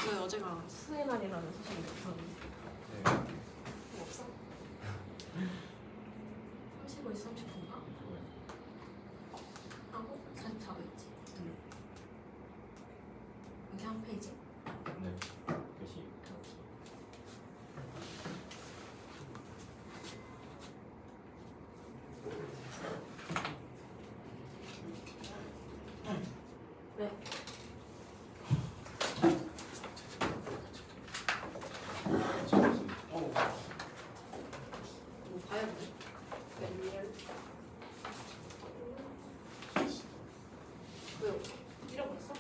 너 어제가 수의 날이라는 소식이 들었는데. 네. 뭐 없어? 35에서 30분가? 하고 다시 자고 있지. 여기 한 페이지. 네. 끝이. 네. 뭐 봐야 돼? 웬일? 왜요? 잃어버렸어?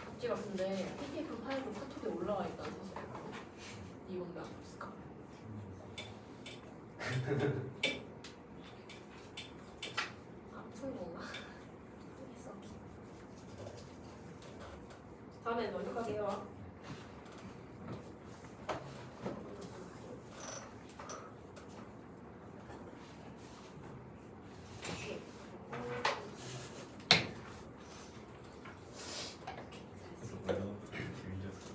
갑자기 근데 PDF 파일로 카톡에 올라와 있다는 사실 알고? 이건 왜 안 없을까? 아픈 건가? 있어. 다음에 노력하게 해와. 그래서 뭐야? 재밌었어.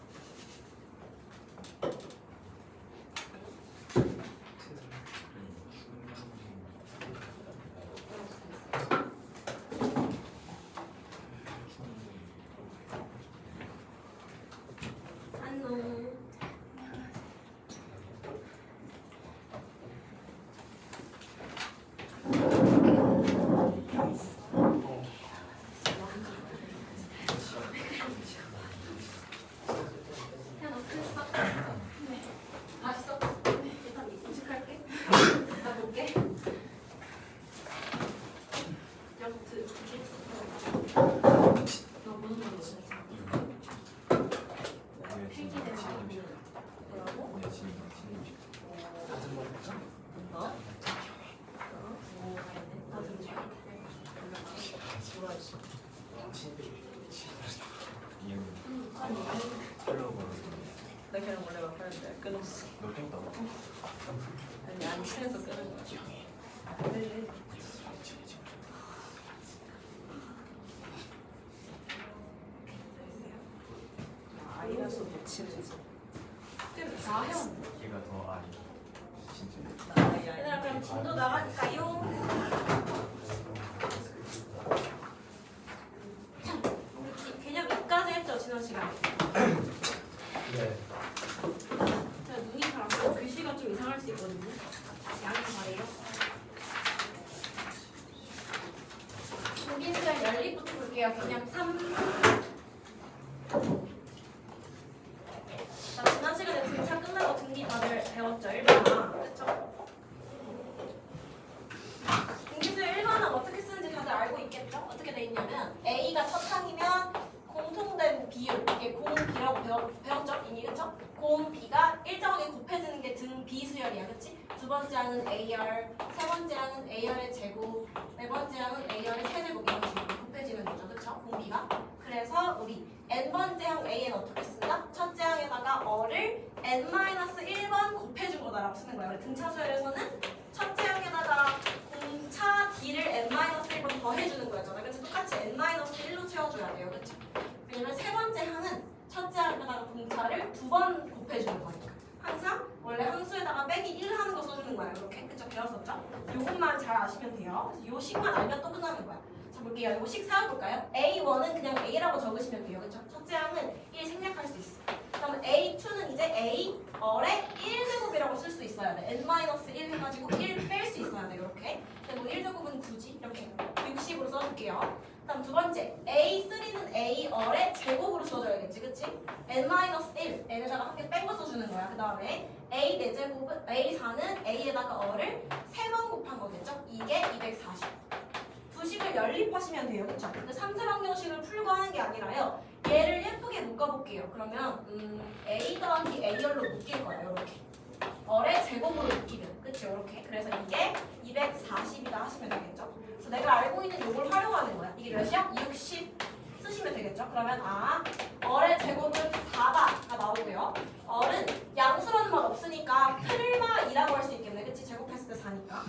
안녕. 야, 너 끝났어? 네. 맛있어? 일단 인식할게. 나 볼게. 영트. 너 무슨 말이야, 진짜? 필기 내가 뭐라고? 네, 진이. 어? 뭐 가야 돼? 나 들어줘. 뭐라 했어? 나 그냥 원래 막 하는데 끊었어. 너 깼다고? 아니 안 친해서 끊은 거야. 네. 아이라서 못 친해서. 다 해왔네. 걔가 더 아이. 진짜. 얘들아 그럼 진도 나갈까요? 우리 개념 2까지 했죠 지난 시간에. 네. 제가 눈이 잘 안 보여 글씨가 좀 이상할 수 있거든요. 양이 잘해요. 중기수량 연립부터 볼게요. 개념 3. 자, 지난 시간에 등차 끝나고 등기 다들 배웠죠? 1번아. 그쵸? 등기수 1번은 어떻게 쓰는지 다들 알고 있겠죠? 어떻게 돼 있냐면 A가 첫 항이면 공통된 비율, 이게 공 B라고 배웠죠? 이미 그쵸? 공 B가 일정하게 곱해지는 게 등 B 수열이야, 그치? 두 번째 항은 AR, 세 번째 항은 AR의 제곱, 네 번째 항은 AR의 세제곱 이런 식으로 곱해지는 거죠, 그쵸? 공 B가. 그래서 우리 n번째 항 A는 어떻게 쓴다? 첫째 항에다가 어를 n-1번 곱해준 거다라고 쓰는 거야. 등차 수열에서는 첫째 항에다가 공차 D를 n-1번 더해주는 거였잖아. 그래서 똑같이 n-1로 채워줘야 돼요, 그쵸? 왜냐면 세 번째 항은 첫째 항에다가 공차를 2번 곱해주는 거니까. 항상 원래 함수에다가 빼기 1 하는 거 써주는 거야. 이렇게. 그쵸? 배웠었죠? 요것만 잘 아시면 돼요. 그래서 요 식만 알면 또 끝나는 거야. 자, 볼게요. 이거 식 세워볼까요? A1은 그냥 A라고 적으시면 돼요. 그쵸? 첫째 항은 1 생략할 수 있어. 그럼 A2는 이제 A 어의 1제곱이라고 쓸 수 있어야 돼. n-1 해가지고 1 뺄 수 있어야 돼. 이렇게. 그리고 1제곱은 굳이 이렇게 60으로 써줄게요. 다음 두 번째, A3는 A 어의 제곱으로 써줘야겠지, 그치? n-1, n에다가 한 개 뺀 거 써주는 거야. 그 다음에 A 4제곱은, A4는 A에다가 어를 3번 곱한 거겠죠? 이게 240. 두 식을 연립하시면 돼요, 그쵸? 근데 3차 방정식을 풀고 하는 게 아니라요. 얘를 예쁘게 묶어볼게요. 그러면 A 더하기 A열로 묶일 거예요, 이렇게. 어의 제곱으로 묶이면, 그치? 이렇게. 그래서 이게 240이다 하시면 되겠죠? 그래서 내가 알고 있는 요걸 활용하는 거야. 이게 몇이야? 60 쓰시면 되겠죠? 그러면 어의 제곱은 4가 나오고요. 어는 양수라는 말 없으니까 풀마 2라고 할 수 있겠네. 그치? 제곱했을 때 4니까.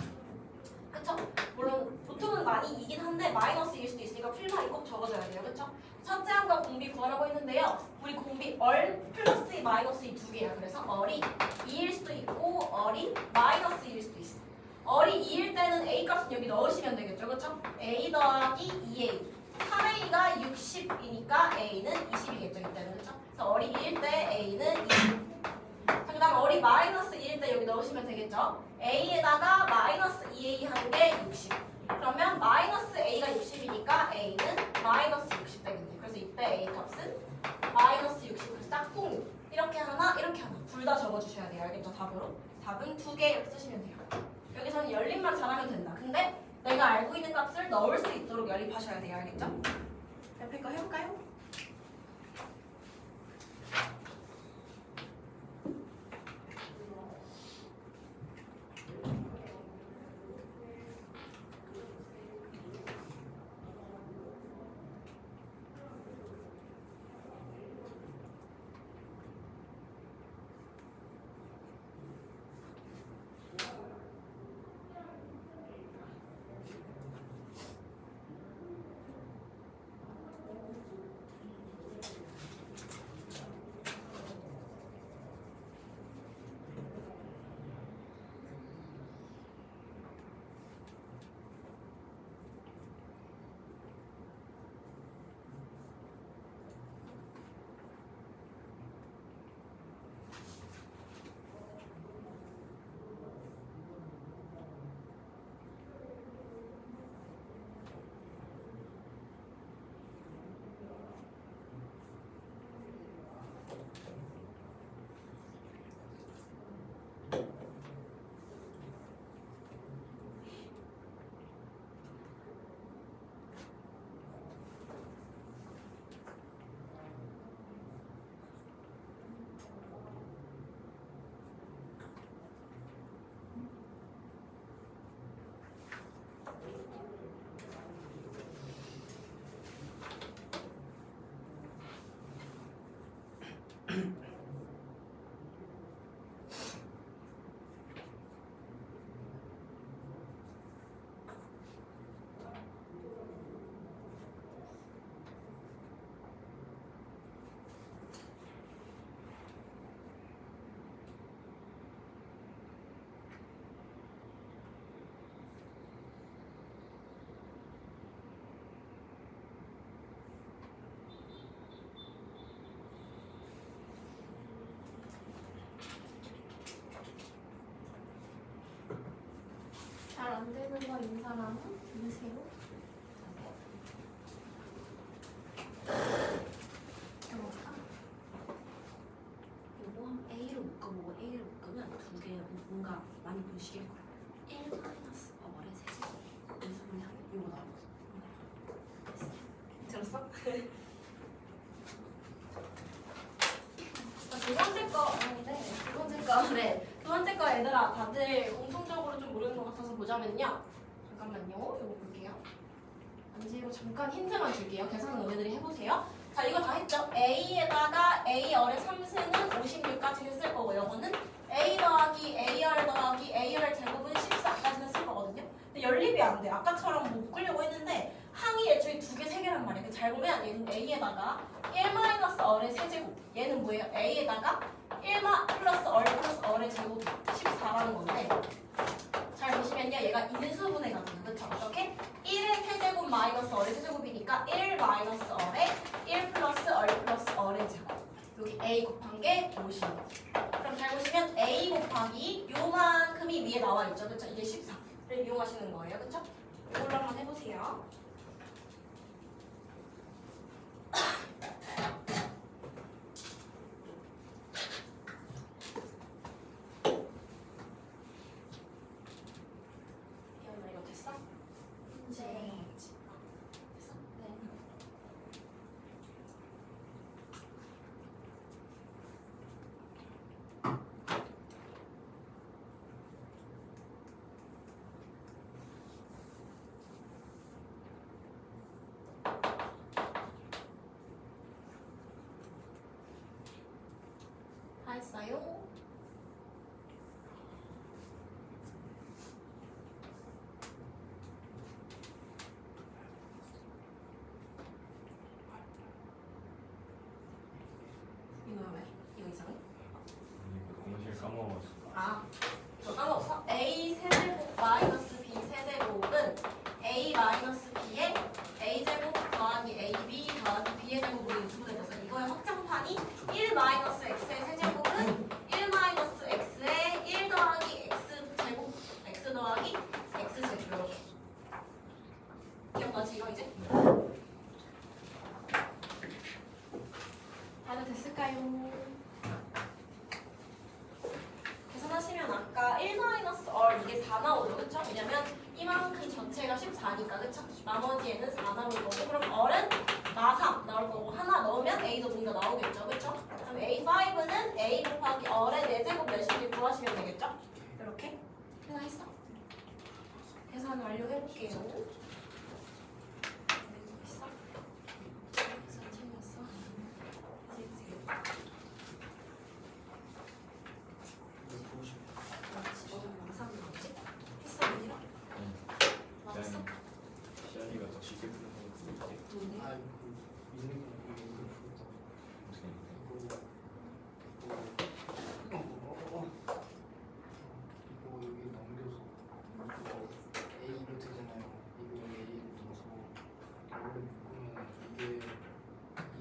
그쵸? 물론 보통은 많이 이긴 한데 마이너스일 수도 있으니까 풀만이 꼭 적어줘야 돼요. 그쵸? 첫째 항과 공비 구하라고 했는데요. 우리 공비 얼 플러스 이 마이너스 이 두 개야. 그래서 얼이 2일 수도 있고 얼이 마이너스 2일 수도 있어. 얼이 2일 때는 A 값은 여기 넣으시면 되겠죠. 그쵸? A 더하기 2A 3A가 60이니까 A는 20이겠죠. 이때는. 그쵸? 그래서 얼이 2일 때 A는 20. 그 다음 얼이 마이너스 2일 때 여기 넣으시면 되겠죠. A에다가 마이너스 2A 하는 게 60. 그러면 마이너스 A가 60이니까 A는 마이너스 60 되겠네. 그래서 이때 A 값은 마이너스 60. 그래서 짝꿍. 이렇게 하나, 이렇게 하나. 둘 다 적어주셔야 돼요. 알겠죠? 답으로. 답은 2개 이렇게 쓰시면 돼요. 여기서는 연립만 잘하면 된다. 근데 내가 알고 있는 값을 넣을 수 있도록 연립하셔야 돼요. 알겠죠? 옆에 거 해볼까요? 잘 안 되는 거인 사람은 누구세요? 요거 한 A를 묶어보고 A를 묶으면 두 개 뭔가 많이 보시길 거예요. 1 마이너스 어벌의 세제곱 무슨 분량 요거 나오고 들었어? 두 번째 거 아닌데 두 번째 거 네. 두 번째 거 얘들아 다들 공통적으로 좀 모르는 것 같아서 보자면요. 잠깐만요. 이거 볼게요. 안지로 잠깐 힌트만 줄게요. 계산은 너희들이 해보세요. 자 이거 다 했죠? A에다가 A열의 3승은 56까지 했을 거고 이거는 A 더하기 A열 더하기 A열 제곱은 14까지 했을 거거든요. 근데 연립이 안 돼. 아까처럼 뭐 묶으려고 했는데 항이 애초에 두 개, 세 개란 말이야. 잘 보면 얘는 A에다가 1-얼의 세제곱. 얘는 뭐예요? A에다가 1 플러스 얼 플러스 얼의 제곱 14라는 건데 잘 보시면요. 얘가 인수분해 가거든요. 그쵸? 어떻게? 1의 세제곱 마이너스 얼의 세제곱이니까 1 마이너스 얼의 1 플러스 얼 플러스 얼의 제곱. 여기 A 곱한 게 50. 그럼 잘 보시면 A 곱하기 요만큼이 위에 나와 있죠. 그쵸? 이게 14를 이용하시는 거예요. 그쵸? 이걸로 한번 해보세요. 이현아 이거 됐어? 네. 됐어? 네. 다 했어요? 이상해? 공실 까먹었어. 아, 저 까먹었어? A 세제곱 마이너스 B 세제곱은 A 마이너스 B의 A제곱 더하기 AB 더하기 B의 제곱으로 유수분해져서 이거의 확장판이 1 마이너스 X의 세제곱은 1 마이너스 X의 1 더하기 X제곱 X 더하기 X제곱 이렇게 기억나지 이거 이제? 다들 됐을까요? 계산하시면 아까 1 마이너스 얼 이게 4 나오죠, 그쵸? 왜냐면 이만큼 전체가 14니까, 그쵸? 나머지에는 4 나올 거고, 그럼 얼은 마3 나올 거고, 하나 넣으면 A도 뭔가 나오겠죠, 그쵸? 그럼 A5는 A 곱하기 얼의 4제곱 몇인지 구하시면 되겠죠? 이렇게 계산했어? 계산 완료해볼게요. 있어? 계산 챙겼어? 시연이가 더 쉽게 푸는 거 있지? 아, 있는 거 이거 여기 넘겨서 이거 A로 되잖아요. 이거 A로 넣어서 원래 묶으면 이게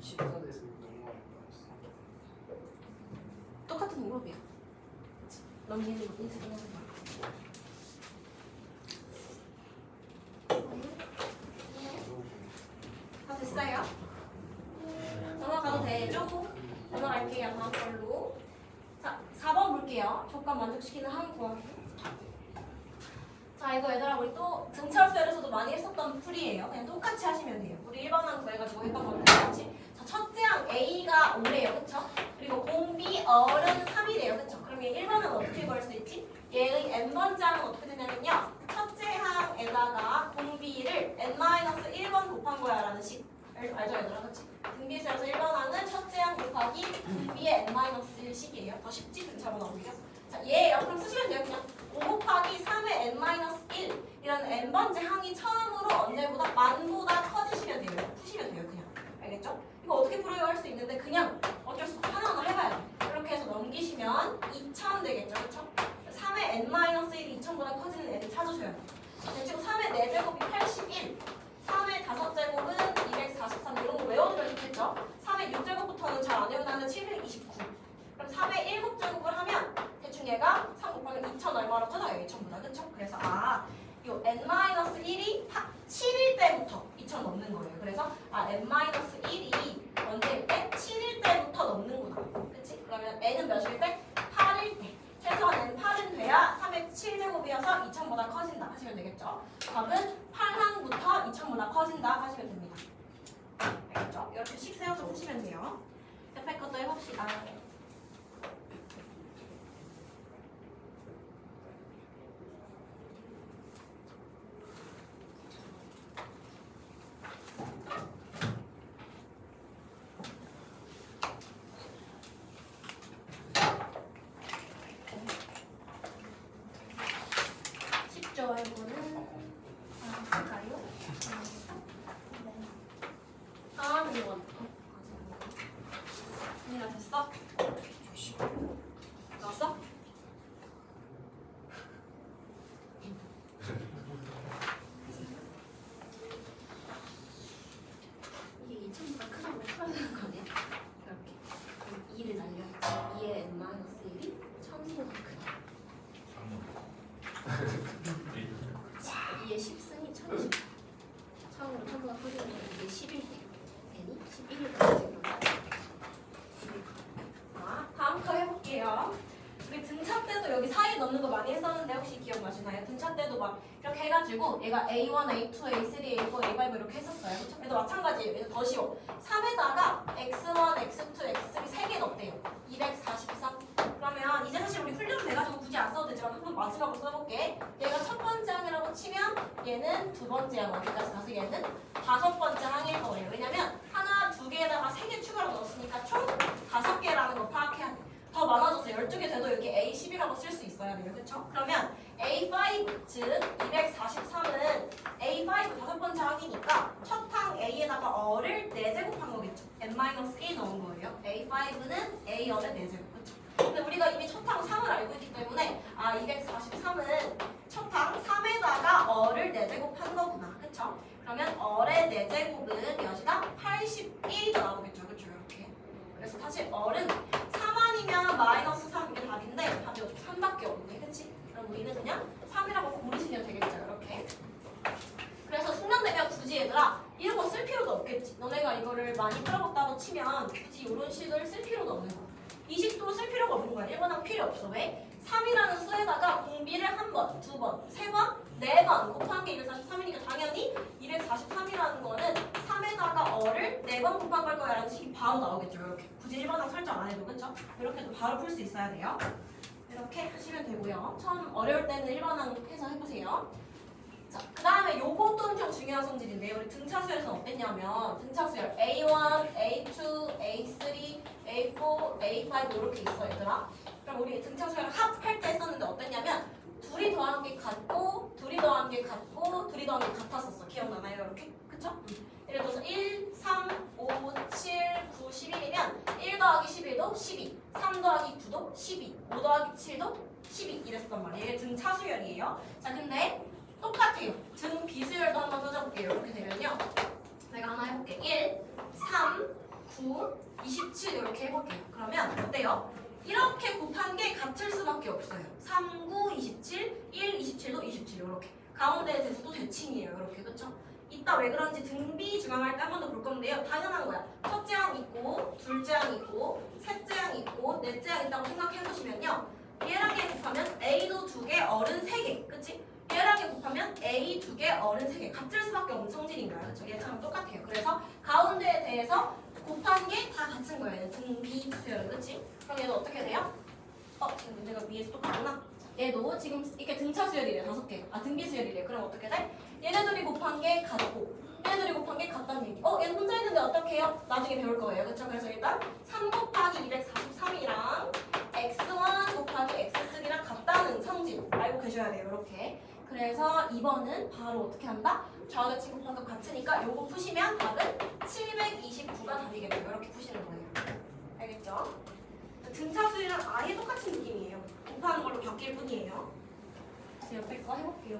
24대에서 넘어갈 뻔했어. 똑같은 방법이야. 넘기는 거 인쇄 하는 거. 다 됐어요? 넘어가도 되죠? 넘어갈게요. 다음 걸로. 자, 4번 볼게요. 조건 만족시키는 항 구하기. 자, 이거 얘들아 우리 또 등차수열에서도 많이 했었던 풀이에요. 그냥 똑같이 하시면 돼요. 우리 1번 항 구해가지고 했던 거랑 똑같이. 자, 첫째 항 A가 5래요. 그쵸? 그리고 공 B 얼은 3이래요. 그쵸? 그럼 얘 1번은 어떻게 구할 수 있지? 얘의 n번째 항은 어떻게 되냐면요. 첫째 항에다가 공 B를 n-1번 곱한 거야 라는 식. 알죠 얘들아? 그치? 등비수에서 1번 항은 첫째 항 곱하기 공 B의 n-1식이에요. 더 쉽지 등차로 나오기가. 자, 얘 그럼 쓰시면 돼요. 그냥 5 곱하기 3의 n-1 이런 n번째 항이 처음으로 언제보다 만보다 커지시면 돼요. 푸시면 돼요. 그냥. 알겠죠? 이거 어떻게 풀어요 할 수 있는데 그냥 어쩔 수 없이 하나하나 해봐야 돼. 이렇게 해서 넘기시면 2000 되겠죠. 그쵸? 3의 n-1이 2000보다 커지는 n을 찾으셔야 돼요. 지금 3의 4제곱이 81 3의 5제곱은 243 이런 거 외워두면 좋겠죠? 3의 6제곱부터는 잘 안 외우는데 729 그럼 3의 7제곱을 하면 대충 얘가 3 곱하기 2000 얼마로 커져요? 2000보다 그쵸? 그래서 요 n-1이 7일 때부터 2000 넘는 거예요. 그래서 n-1이 언제일 때? 7일 때부터 넘는구나. 그치? 그러면 n은 몇일 때? 8일 때. 최소한 n 8은 돼야 3의 7제곱이어서 2000보다 커진다 하시면 되겠죠? 답은 8항부터 2000보다 커진다 하시면 됩니다. 알겠죠? 이렇게 식 세워서 쓰시면 돼요. 옆에 것도 해봅시다. 쉽죠? 이거는 할까요? 다음 2번. 언니가 됐어? 나왔어? 이게 2000보다 크다고 풀어야 되는 거 아니야? 이렇게. 그럼 2를 날려. 2의 n-1이 1000보다 크다. 2의 10승이 1010. 처음으로 1000보다 커지는 건 이게 11대. n이 11을 가지고. 자, 다음 거 해볼게요. 우리 등차 때도 여기 사이 넣는 거 많이 했었는데 혹시 기억나시나요? 등차 때도 막 이렇게 해가지고 얘가 A1, A2, A3, A4, A5 이렇게 했었어요. 그쵸? 얘도 마찬가지예요. 얘도 더 쉬워. 3에다가 X1, X2, X3 3개 넣었대요. 243. 그러면 이제 사실 우리 훈련 돼가지고 굳이 안 써도 되지만 한번 마지막으로 써볼게. 얘가 첫 번째 항이라고 치면 얘는 두 번째 항 어디까지 가서 얘는 다섯 번째 항일 거예요. 왜냐면 하나, 두 개에다가 3개 추가로 넣었으니까 총 5개라는 거 파악해야 돼. 더 많아졌어요. 12개 돼도 여기 A10이라고 쓸 수 있어야 돼요. 그쵸? 그러면 A5, 즉 243은 A5 다섯 번째 항이니까 첫 항 A에다가 어를 4제곱한 거겠죠. n-1 넣은 거예요. A5는 A A열의 4제곱. 그쵸? 근데 우리가 이미 첫항 3을 알고 있기 때문에 243은 첫항 3에다가 어를 4제곱 한 거구나. 그쵸? 그러면 어의 4제곱은 여기가 81이 나오겠죠. 그쵸? 이렇게. 그래서 사실 어는 3 아니면 마이너스 3 이게 답인데 답이 어차피 3밖에 없네. 그치? 그럼 우리는 그냥 3이라고 고르시면 되겠죠. 이렇게. 그래서 숙련되면 굳이 얘들아 이런 거 쓸 필요도 없겠지. 너네가 이거를 많이 풀어봤다고 치면 굳이 이런 식을 쓸 필요도 없는 거야. 이 식도 쓸 필요가 없는 거야. 1번항 필요 없어. 왜? 3이라는 수에다가 공비를 한 번, 두 번, 세 번, 네 번 곱한 게 243이니까 당연히 243이라는 거는 3에다가 어를 4번 곱한 걸 거야 라는 식이 바로 나오겠죠. 이렇게. 굳이 1번항 설정 안 해도 그쵸? 이렇게도 바로 풀 수 있어야 돼요. 이렇게 하시면 되고요. 처음 어려울 때는 1번항 해서 해보세요. 자, 그 다음에 요것도 엄청 중요한 성질인데요. 우리 등차수열에서는 어땠냐면 등차수열 A1, A2, A3, A4, A5 이렇게 있어 얘들아. 그럼 우리 등차수열 합할 때 했었는데 어땠냐면 둘이 더한 게 같고 둘이 더한 게 같고 둘이 더한 게 같았었어. 기억나나요? 이렇게? 그쵸? 예를 들어서 1, 3, 5, 7, 9, 11이면 1 더하기 11도 12, 3 더하기 9도 12, 5 더하기 7도 12 이랬었단 말이에요. 이게 등차수열이에요. 자 근데 똑같아요. 등 비수열도 한번 써줘볼게요. 이렇게 되면요. 내가 하나 해볼게. 1, 3, 9, 27 이렇게 해볼게요. 그러면 어때요? 이렇게 곱한 게 같을 수밖에 없어요. 3, 9, 27, 1, 27도 27 이렇게. 가운데에 대해서도 대칭이에요. 이렇게. 그쵸? 이따 왜 그런지 등비 중앙할 때 한 번 더 볼 건데요. 당연한 거야. 첫째 항 있고 둘째 항 있고 셋째 항 있고 넷째 항 있다고 생각해보시면요. 얘랑 얘 곱하면 A도 2개, 어른 3개. 그치? 얘랑 얘 곱하면 A 2개, 어른 3개. 같을 수밖에 없는 성질인 거야. 그쵸? 얘처럼 똑같아요. 그래서 가운데에 대해서 곱한 게 다 같은 거예요. 등비 수열. 그치? 그럼 얘도 어떻게 돼요? 지금 문제가 위에서 똑같구나. 얘도 지금 이게 등차 수열이래요. 5개. 등비 수열이래요. 그럼 어떻게 돼? 얘네들이 곱한 게 같고 얘네들이 곱한 게 같다는 얘기. 얘는 혼자 있는데 어떻게 해요? 나중에 배울 거예요. 그쵸? 그래서 일단 3 곱하기 243이랑 x1 곱하기 x3랑 같다는 성질 알고 계셔야 돼요. 이렇게. 그래서 2번은 바로 어떻게 한다? 좌우대칭 곱한 거 같으니까 요거 푸시면 답은 729가 답이겠죠. 이렇게 푸시는 거예요. 알겠죠? 등차수이랑 아예 똑같은 느낌이에요. 곱하는 걸로 바뀔 뿐이에요. 그래서 옆에 거 해볼게요.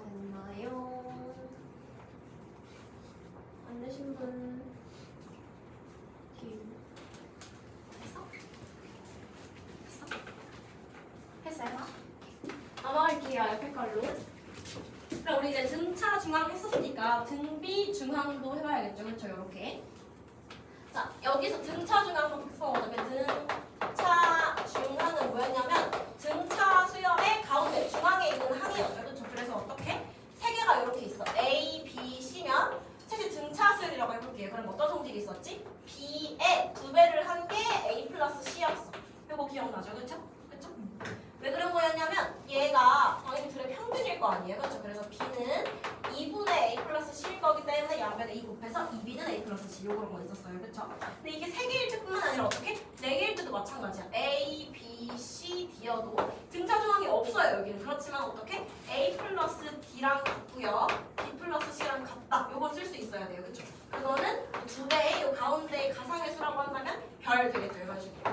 됐나요? 안 되신 분 했어? 했어요? 넘어갈게요. 옆에 걸로. 그럼 우리 이제 등차 중앙 했었으니까 등비 중앙도 해봐야겠죠. 그렇죠? 이렇게. 자, 여기서 등차 중앙 한번 써보자면 등차 중앙은 뭐였냐면 등차 수열의 가운데 중앙에 있는 항이었죠. 그렇죠? 그래서 어떻게? 세 개가 이렇게 있어. A, B, C면 셋이 등차 수열이라고 해볼게요. 그럼 어떤 성질이 있었지? B에 2배를 한 게 A 플러스 C였어. 이거 기억나죠? 그렇죠? 그렇죠? 왜 그런 거였냐면 얘가 당연히 둘의 평균일 거 아니에요. 그렇죠? 그래서 B는 2분의 A 플러스 C일 거기 때문에 양변에 2 곱해서 2B는 A 플러스 C 요런 거 있었어요. 그렇죠? 근데 이게 3개일 때뿐만 아니라 어떻게? 4개일 때도 마찬가지야. A, B, C, D여도 등차 중앙이 없어요. 여기는. 그렇지만 어떻게? A 플러스 D랑 같고요. B 플러스 C랑 같다. 요걸 쓸 수 있어야 돼요. 그렇죠? 그거는 2배의 요 가운데 가상의 수라고 한다면 별 되겠죠. 이런 식으로.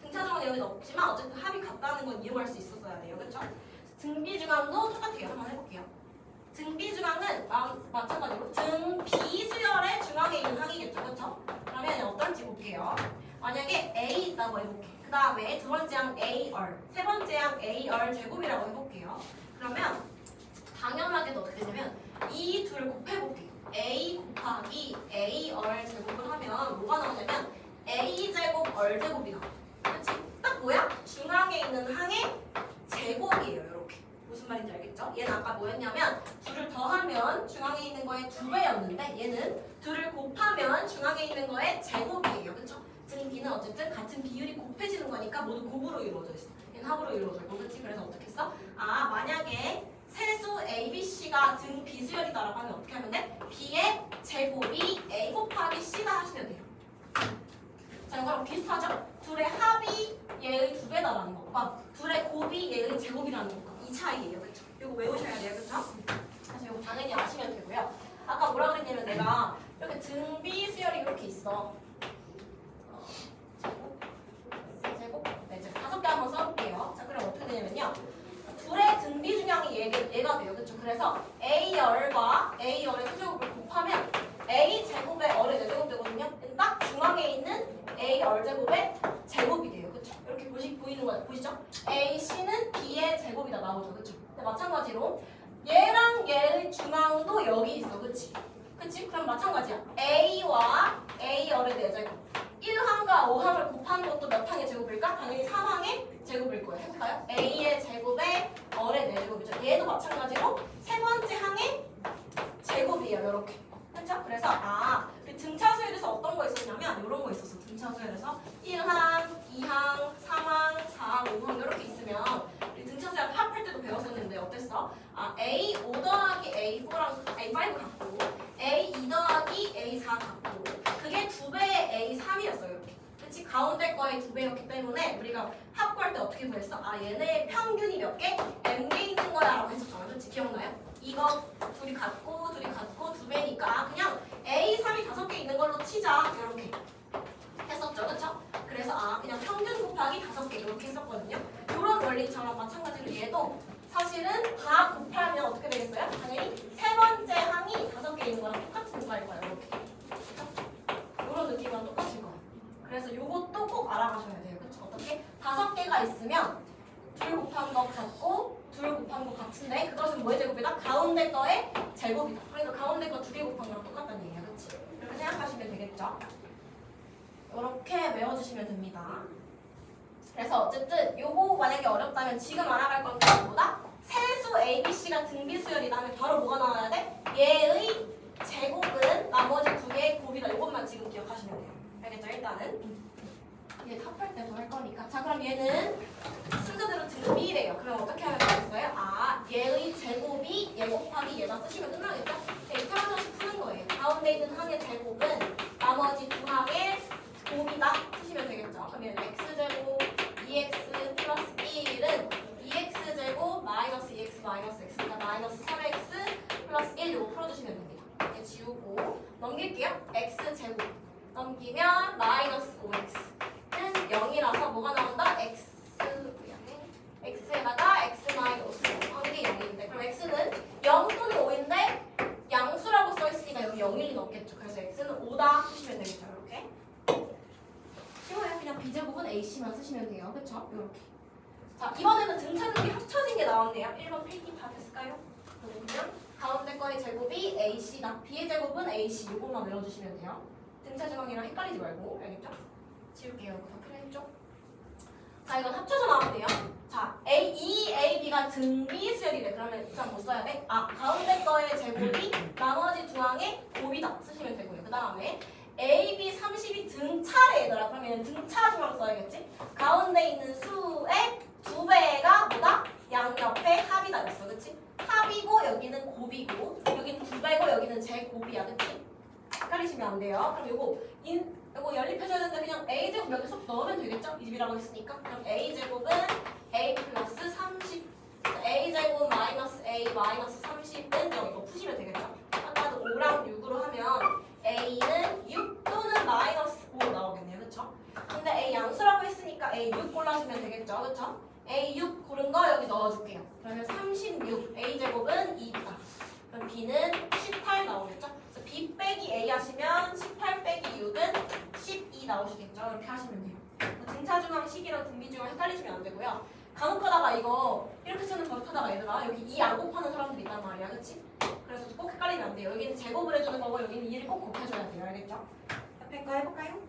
등차 중앙이 여기는 없지만 어쨌든 합이 같다는 건 이용할 수 있었어야 돼요. 그렇죠? 등비 중앙도 똑같아요. 한번 해볼게요. 등비 중앙은 마찬가지로 등 비수열의 중앙에 있는 항이겠죠. 그렇죠? 그러면 어떨지 볼게요. 만약에 A 있다고 해볼게. 그 다음에 두 번째 항 AR, 세 번째 항 AR 제곱이라고 해볼게요. 그러면 무슨 말인지 알겠죠? 얘는 아까 뭐였냐면 둘을 더하면 중앙에 있는 거의 2배였는데 얘는 둘을 곱하면 중앙에 있는 거의 제곱이에요. 그쵸? 등 B는 어쨌든 같은 비율이 곱해지는 거니까 모두 곱으로 이루어져 있어. 얘는 합으로 이루어져 있고, 그치? 그래서 어떻게 했어? 아, 만약에 세수 A, B, C가 등 비수열이다라고 하면 어떻게 하면 돼? B의 제곱이 A 곱하기 C다 하시면 돼요. 자, 이거랑 비슷하죠? 둘의 합이 얘의 2배다라는 것과 둘의 곱이 얘의 제곱이라는 것과 이 차이예요. 그쵸? 이거 외우셔야 돼요. 그쵸? 그래서 이거 당연히 아시면 되고요. 아까 뭐라 그랬냐면 내가 이렇게 등 비수열이 이렇게 있어. 제곱? 네, 제가 5개 한번 써볼게요. 자, 그럼 어떻게 되냐면요. 둘의 등비 중량이 얘가 돼요. 그쵸? 그래서 A열과 A열의 수제곱을 곱하면 A제곱의 열의 4제곱 되거든요. 딱 중앙에 있는 A열제곱의 제곱이 돼요. 그쵸? 이렇게 보이는 거예요. 보이시죠? AC는 B의 제곱이다 나오죠. 그쵸? 근데 마찬가지로 얘랑 얘의 중앙도 여기 있어. 그치? 그치? 그럼 마찬가지야. A와 A열의 4제곱. 1항과 5항을 곱하는 것도 몇 항의 제곱일까? 당연히 3항의 제곱일 거예요. 해볼까요? A의 제곱에 열의 4제곱이죠. 얘도 마찬가지로 세 번째 항의 제곱이에요. 이렇게. 그렇죠? 그래서 우리 등차 수열에서 어떤 거 있었냐면 이런 거 있었어. 등차 수열에서 1항, 2항, 3항, 4항, 5항 이렇게 있으면 우리 등차 수열 합할 때도 배웠었는데 어땠어? A5 더하기 A4랑 A5 같고 A2 더하기 A4 같고 그게 2배의 A3이었어요. 이렇게. 그치? 가운데 거의 2배였기 때문에 우리가 합구할 때 어떻게 구했어? 얘네 평균이 몇 개? M개 있는 거야 라고 했었잖아. 그치? 기억나요? 이거 둘이 같고 2배니까 그냥 A3이 5개 있는 걸로 치자. 이렇게 했었죠. 그쵸? 그래서 그냥 평균 곱하기 5개 이렇게 했었거든요. 이런 원리처럼 마찬가지로 얘도 사실은 다 곱하면 어떻게 되겠어요? 당연히 세 번째 항이 5개 있는 거랑 똑같은 거일 거예요. 이렇게. 이런 느낌이랑 똑같을 거예요. 그래서 이것도 꼭 알아가셔야 돼요. 그쵸? 어떻게? 5개가 있으면 둘 곱한 거 같고 둘 곱한 거 같은데 그것은 뭐의 제곱이다? 가운데 거의 제곱이다. 그러니까 가운데 거 2개 곱한 거랑 똑같다는 얘기예요. 그치? 이렇게 생각하시면 되겠죠? 이렇게 외워주시면 됩니다. 그래서 어쨌든 요거 만약에 어렵다면 지금 알아갈 건 그것보다 세수 ABC가 등비수열이다 하면 바로 뭐가 나와야 돼? 얘의 제곱은 나머지 2개의 곱이다. 이것만 지금 기억하시면 돼요. 알겠죠? 일단은 얘 합할 때도 할 거니까. 자, 그럼 얘는 순서대로 등비래요. 그럼 어떻게 하면 되겠어요? 얘의 제곱이 얘 곱하기 얘다 쓰시면 끝나겠죠? 이렇게 하나씩 푸는 거예요. 가운데 있는 항의 제곱은 나머지 2항의 곱이다 쓰시면 되겠죠? 그럼 얘는 x제곱 2x 플러스 1은 2x제곱 마이너스 2x 마이너스 x 그러니까 마이너스 3x 플러스 1 이거 풀어주시면 됩니다. 이렇게 지우고 넘길게요. x제곱 넘기면 마이너스 5x는 0이라서 뭐가 나온다? x에다가 x 마이너스 5한 게 0인데 그럼 x는 0 또는 5인데 양수라고 써있으니까 여기 0일이 넘겠죠. 그래서 x는 5다 쓰시면 되겠죠. 이렇게 쉬워요. 그냥 b제곱은 ac만 쓰시면 돼요. 그쵸? 이렇게. 자, 이번에는 등차등비 합쳐진 게 나왔네요. 1번 필기 다 됐을까요? 그러면 가운데 거의 제곱이 ac다. b의 제곱은 ac. 이것만 외워주시면 돼요. 등차 중앙이랑 헷갈리지 말고. 알겠죠? 지울게요. 이거 다 필요했죠? 자, 이건 합쳐서 나왔네요. 자, B가 등비 수열이래. 그러면 일단 뭐 써야 돼? 가운데 거의 제곱이 나머지 두 항의 곱이다. 쓰시면 되고요. 그 다음에 AB 30이 등차래 얘들아. 그러면 얘는 등차 중앙 써야겠지? 가운데 있는 수의 2배가 뭐다? 양옆의 합이다 그랬어. 그치? 합이고 여기는 곱이고 여기는 2배고 여기는 제곱이야. 그치? 헷갈리시면 안 돼요. 그럼 요거 연립해줘야 되는데 그냥 A제곱 여기 쏙 넣으면 되겠죠? 이 집이라고 했으니까. 그럼 A제곱은 A 플러스 30 A제곱 마이너스 A 마이너스 30은 이거 푸시면 되겠죠? 아까도 5랑 6으로 하면 A는 6 또는 마이너스 5 나오겠네요. 그쵸? 근데 A 양수라고 했으니까 A 6 골라주면 되겠죠? 그쵸? A 6 고른 거 여기 넣어줄게요. 그러면 36 A제곱은 2다. 그럼 B는 18 나오겠죠? 그래서 B 빼기 A 하시면 18 빼기 6은 12 나오시겠죠? 이렇게 하시면 돼요. 등차중앙 식이랑 등비중앙 헷갈리시면 안 되고요. 간혹 가다가 이거 이렇게 쓰는 버릇하다가 얘들아 여기 2 안 곱하는 사람들이 있단 말이야. 그치? 그래서 꼭 헷갈리면 안 돼요. 여기는 제곱을 해주는 거고 여기는 2를 꼭 곱해줘야 돼요. 알겠죠? 옆에 거 해볼까요?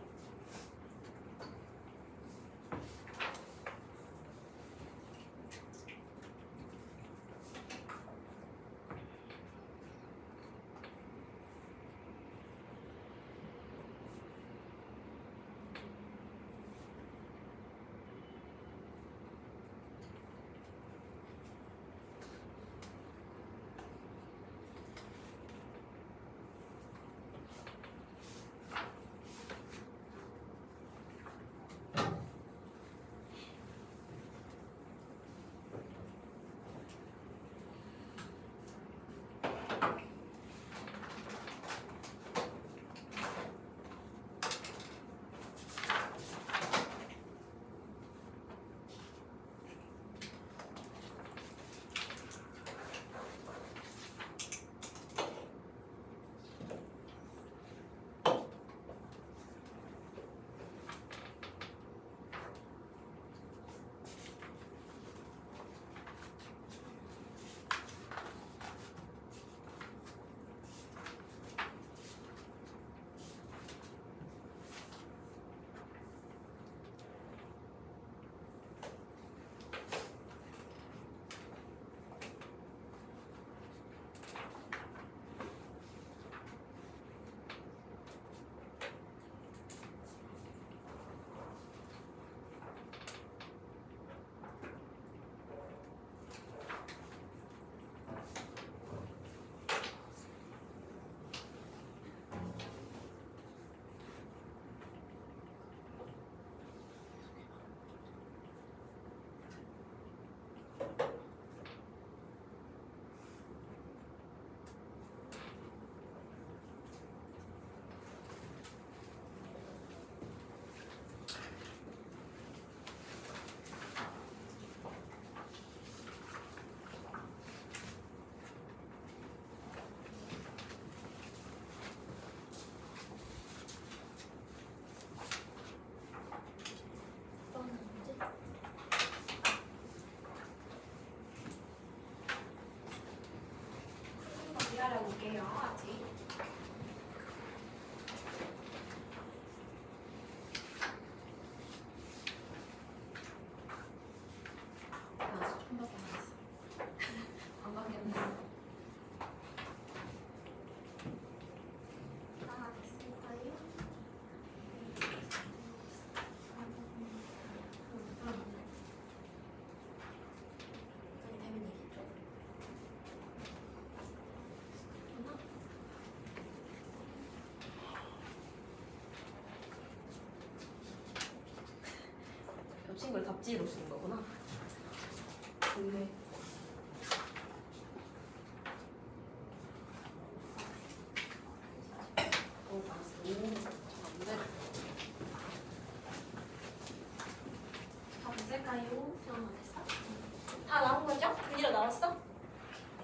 기다려볼게요. 아직. 나 아직 좀밖에 안 했어. 안 받겠네. 다 됐을까요? 되면 얘기해줘. 옆 친구를 답지로 쓰는 거구나. 근데 다 됐을까요? 다 나온 거죠? 분리로 나왔어? 다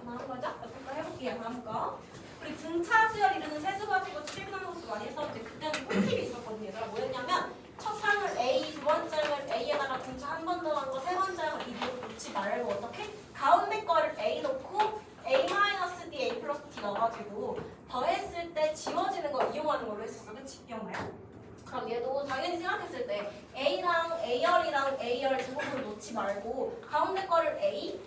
나온 거죠? 어떤 거 해볼게요. 다음 거. 우리 등차 수열 이루는 세수 가지고 출입하는 것도 많이 했었는데 그때는 꿀팁이 있었거든요. 얘들아 뭐였냐면 첫 항을 A, 두 번째 항을 A에다가 등차 한 번 더 한 거, 세 번째 항을 E 놓지 말고 어떻게? 가운데 거를 A 놓고 A-D, A 플러스 D 넣어가지고 더했을 때 지워지는 거 이용하는 걸로 했었어. 그치? 기억나요? 그럼 얘도 당연히 생각했을 때 A랑 A열이랑 A열 제곱을 놓지 말고 가운데 거를 A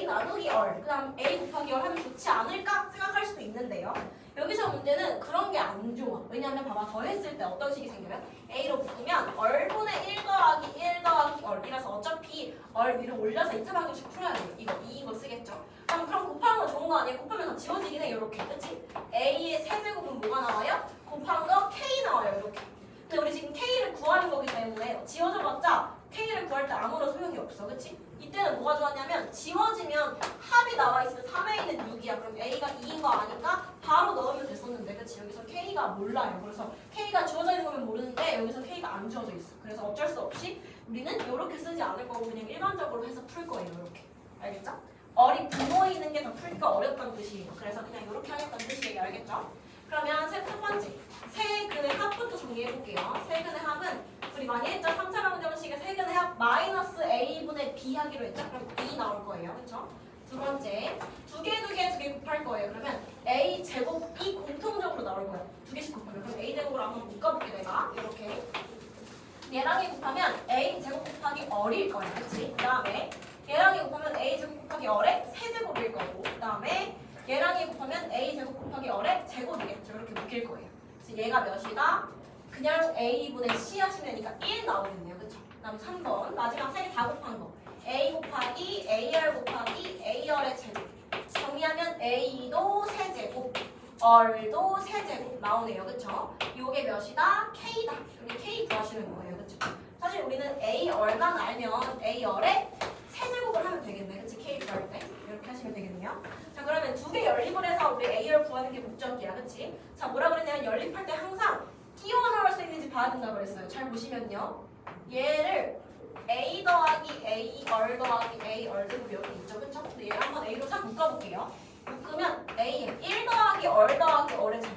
나누기 열, 그 다음 A 곱하기 열 하면 좋지 않을까 생각할 수도 있는데요. 여기서 문제는 그런 게 안 좋아. 왜냐하면 봐봐 더했을 때 어떤 식이 생겨요? A로 묶으면 얼분의 1 더하기 1 더하기 얼이라서 어차피 얼 위로 올려서 2차 방정식 풀어야 돼요. 이거 쓰겠죠? 그럼 곱하는 거 좋은 거 아니에요? 곱하면 다 지워지긴 해 이렇게 그치? A의 세제곱은 뭐가 나와요? 곱한 거 K 나와요 이렇게. 근데 우리 지금 K를 구하는 거기 때문에 지워져봤자 K를 구할 때 아무런 소용이 없어. 그치? 이때는 뭐가 좋았냐면 지워지면 합이 나와 있으면 3에 있는 6이야. 그럼 A가 2인 거 아니까 바로 넣으면 됐었는데 그치? 여기서 K가 몰라요. 그래서 K가 주어져 있는 거면 모르는데 여기서 K가 안 주어져 있어. 그래서 어쩔 수 없이 우리는 이렇게 쓰지 않을 거고 그냥 일반적으로 해서 풀 거예요. 이렇게. 알겠죠? 얼이 부모이는 게 더 풀기가 어렵다는 뜻이에요. 그래서 그냥 이렇게 하겠다는 뜻이에요. 알겠죠? 그러면 첫 번째 세근의 합부터 정리해볼게요. 세근의 합은 우리 많이 했죠? 3차 방정식의 세근의 합 마이너스 A분의 B 하기로 했죠? 그럼 B 나올 거예요. 그렇죠? 두 번째 두 개 곱할 거예요. 그러면 A 제곱이 공통적으로 나올 거예요. 두 개씩 곱하면 그럼 A 제곱으로 한번 묶어볼게 내가 이렇게 얘랑 이 곱하면 A 제곱 곱하기 얼일 거예요. 그렇지? 그 다음에 얘랑 이 곱하면 A 제곱 곱하기 얼의 세제곱일 거고 그 다음에 얘랑 이 곱하면 A 제곱 곱하기 얼의 제곱이겠죠. 이렇게 묶일 거예요. 그래서 얘가 몇이다? 그냥 A분의 C 하시면 되니까 1 나오겠네요. 그쵸? 그 다음 3번 마지막 세 개 다 곱한 거 A 곱하기 AR 곱하기 AR의 제곱 정리하면 A도 세제곱 얼도 세제곱 나오네요. 그쵸? 요게 몇이다? K다. 여기 K 구하시는 거예요. 그쵸? 사실 우리는 A 얼만 알면 A 얼의 세제곱을 하면 되겠네. 그치? K 구할 때 이렇게 하시면 되겠네요. 자 그러면 두 개 연립을 해서 우리 A열 구하는 게 목적이야. 그치? 자 뭐라 그랬냐면 연립할 때 항상 끼워 넣을 수 있는지 봐야 된다고 그랬어요. 잘 보시면요. 얘를 A 더하기 A 얼 더하기 A 얼 제곱 여기 있죠. 그쵸? 근데 얘를 한번 A로 싹 묶어볼게요. 묶으면 A에 1 더하기 얼 더하기 얼의 제곱.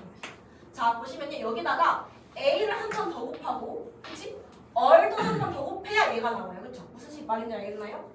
자 보시면요. 여기다가 A를 한 번 더 곱하고 그치? 얼도 한 번 더 곱해야 얘가 나와요. 그쵸? 무슨 식 말인지 알겠나요?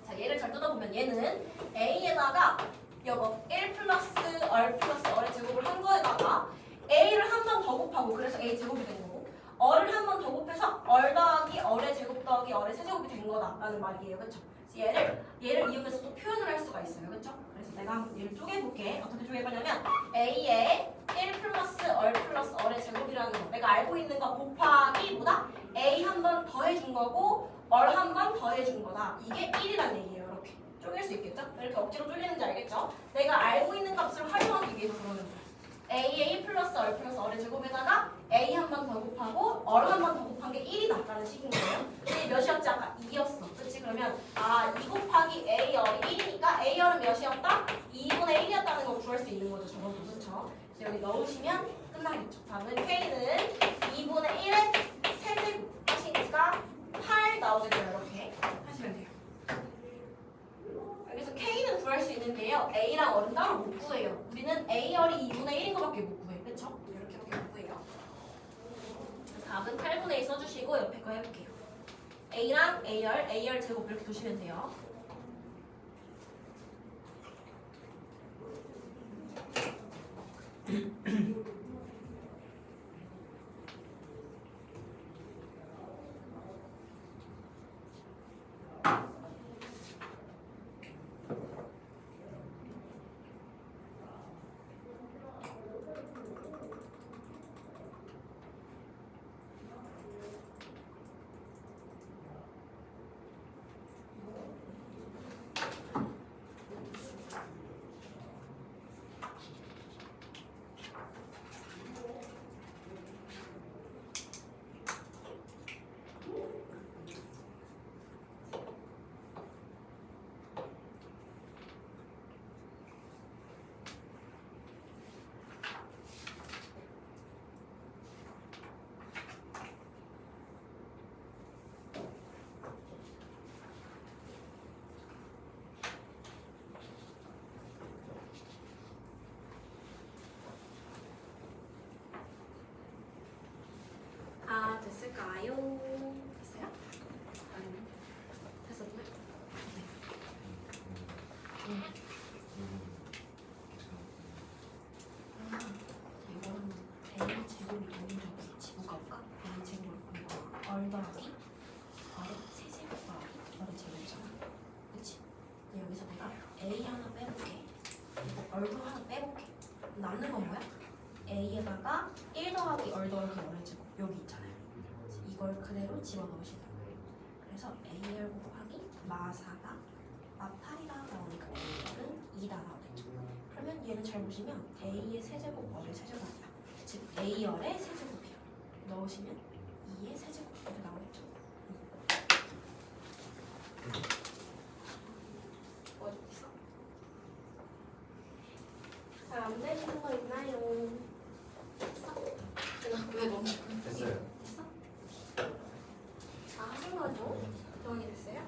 자 얘를 잘 뜯어보면 얘는 A에다가 요거 1 플러스 얼 플러스 얼의 제곱을 한 거에다가 A를 한 번 더 곱하고 그래서 A 제곱이 된 거고 얼을 한 번 더 곱해서 얼 더하기 얼의 제곱 더하기 얼의 세제곱이 된 거다라는 말이에요. 그쵸? 얘를 이용해서 또 표현을 할 수가 있어요. 그쵸? 그래서 내가 한번 얘를 쪼개볼게. 어떻게 쪼개보냐면 A에 1 플러스 얼 플러스 얼의 제곱이라는 거 내가 알고 있는 거 곱하기 뭐다? A 한 번 더 해준 거고 얼 한 번 더 해준 거다. 이게 1이란 얘기예요. 이렇게 쪼갤 수 있겠죠? 이렇게 억지로 쪼개는지 알겠죠? 내가 알고 있는 값을 활용하기 위해서 그러는 거예요. A에 1 플러스 얼 플러스 얼의 제곱에다가 A 한 번 더 곱하고 얼 한 번 더 곱한 게 1이다 라는 식인 거예요. 근데 몇이었지? 아까 2였어. 그치? 그러면 2 곱하기 A 얼이 1이니까 A 얼은 몇이었다? 2분의 1이었다는 걸 구할 수 있는 거죠. 저번도 그렇죠? 여기 넣으시면 끝나겠죠. 다음은 K는 2분의 1의 세제곱 하시니까 8 나오겠죠. 이렇게 하시면 돼요. 여기서 K는 구할 수 있는데요. A랑 얼은 따로 못 구해요. 우리는 A열이 2분의 1인 것밖에 못 구해요. 그쵸? 이렇게밖에 못 구해요. 답은 8분의 1 써주시고 옆에 거 해볼게요. A랑 A열 제곱 이렇게 두시면 돼요. 아 됐을까요? 됐어요? 됐었나? 네. 이거는 A 제곱이 되는 적이 지구가 없까? A 제곱을 얼더하기 아래 세제곱 더하기 얼의 제곱이잖아. 그치? 근데 여기서 내가 A 하나 빼볼게. 그리고 얼도 하나 빼볼게. 남는 건 뭐야? A에다가 1 더하기 얼 더하기 얼의 제곱 여기 있잖아요. 이걸 그대로 집어넣으시는 거예요. 그래서 A열 곱하기 마4가 마8이라 나오니까 A열은 2다 나오겠죠. 그러면 얘는 잘 보시면 A의 세제곱 얼의 세제곱이야. 즉 A열의 세제곱이에요. 넣으시면 2의 세제곱 이렇게 나오겠죠. 어디 있어? 잘 안 되시는 거 있나요? 됐어? 왜 멈춰? 됐어요. 됐어? 다 하신 거죠? 정리 됐어요?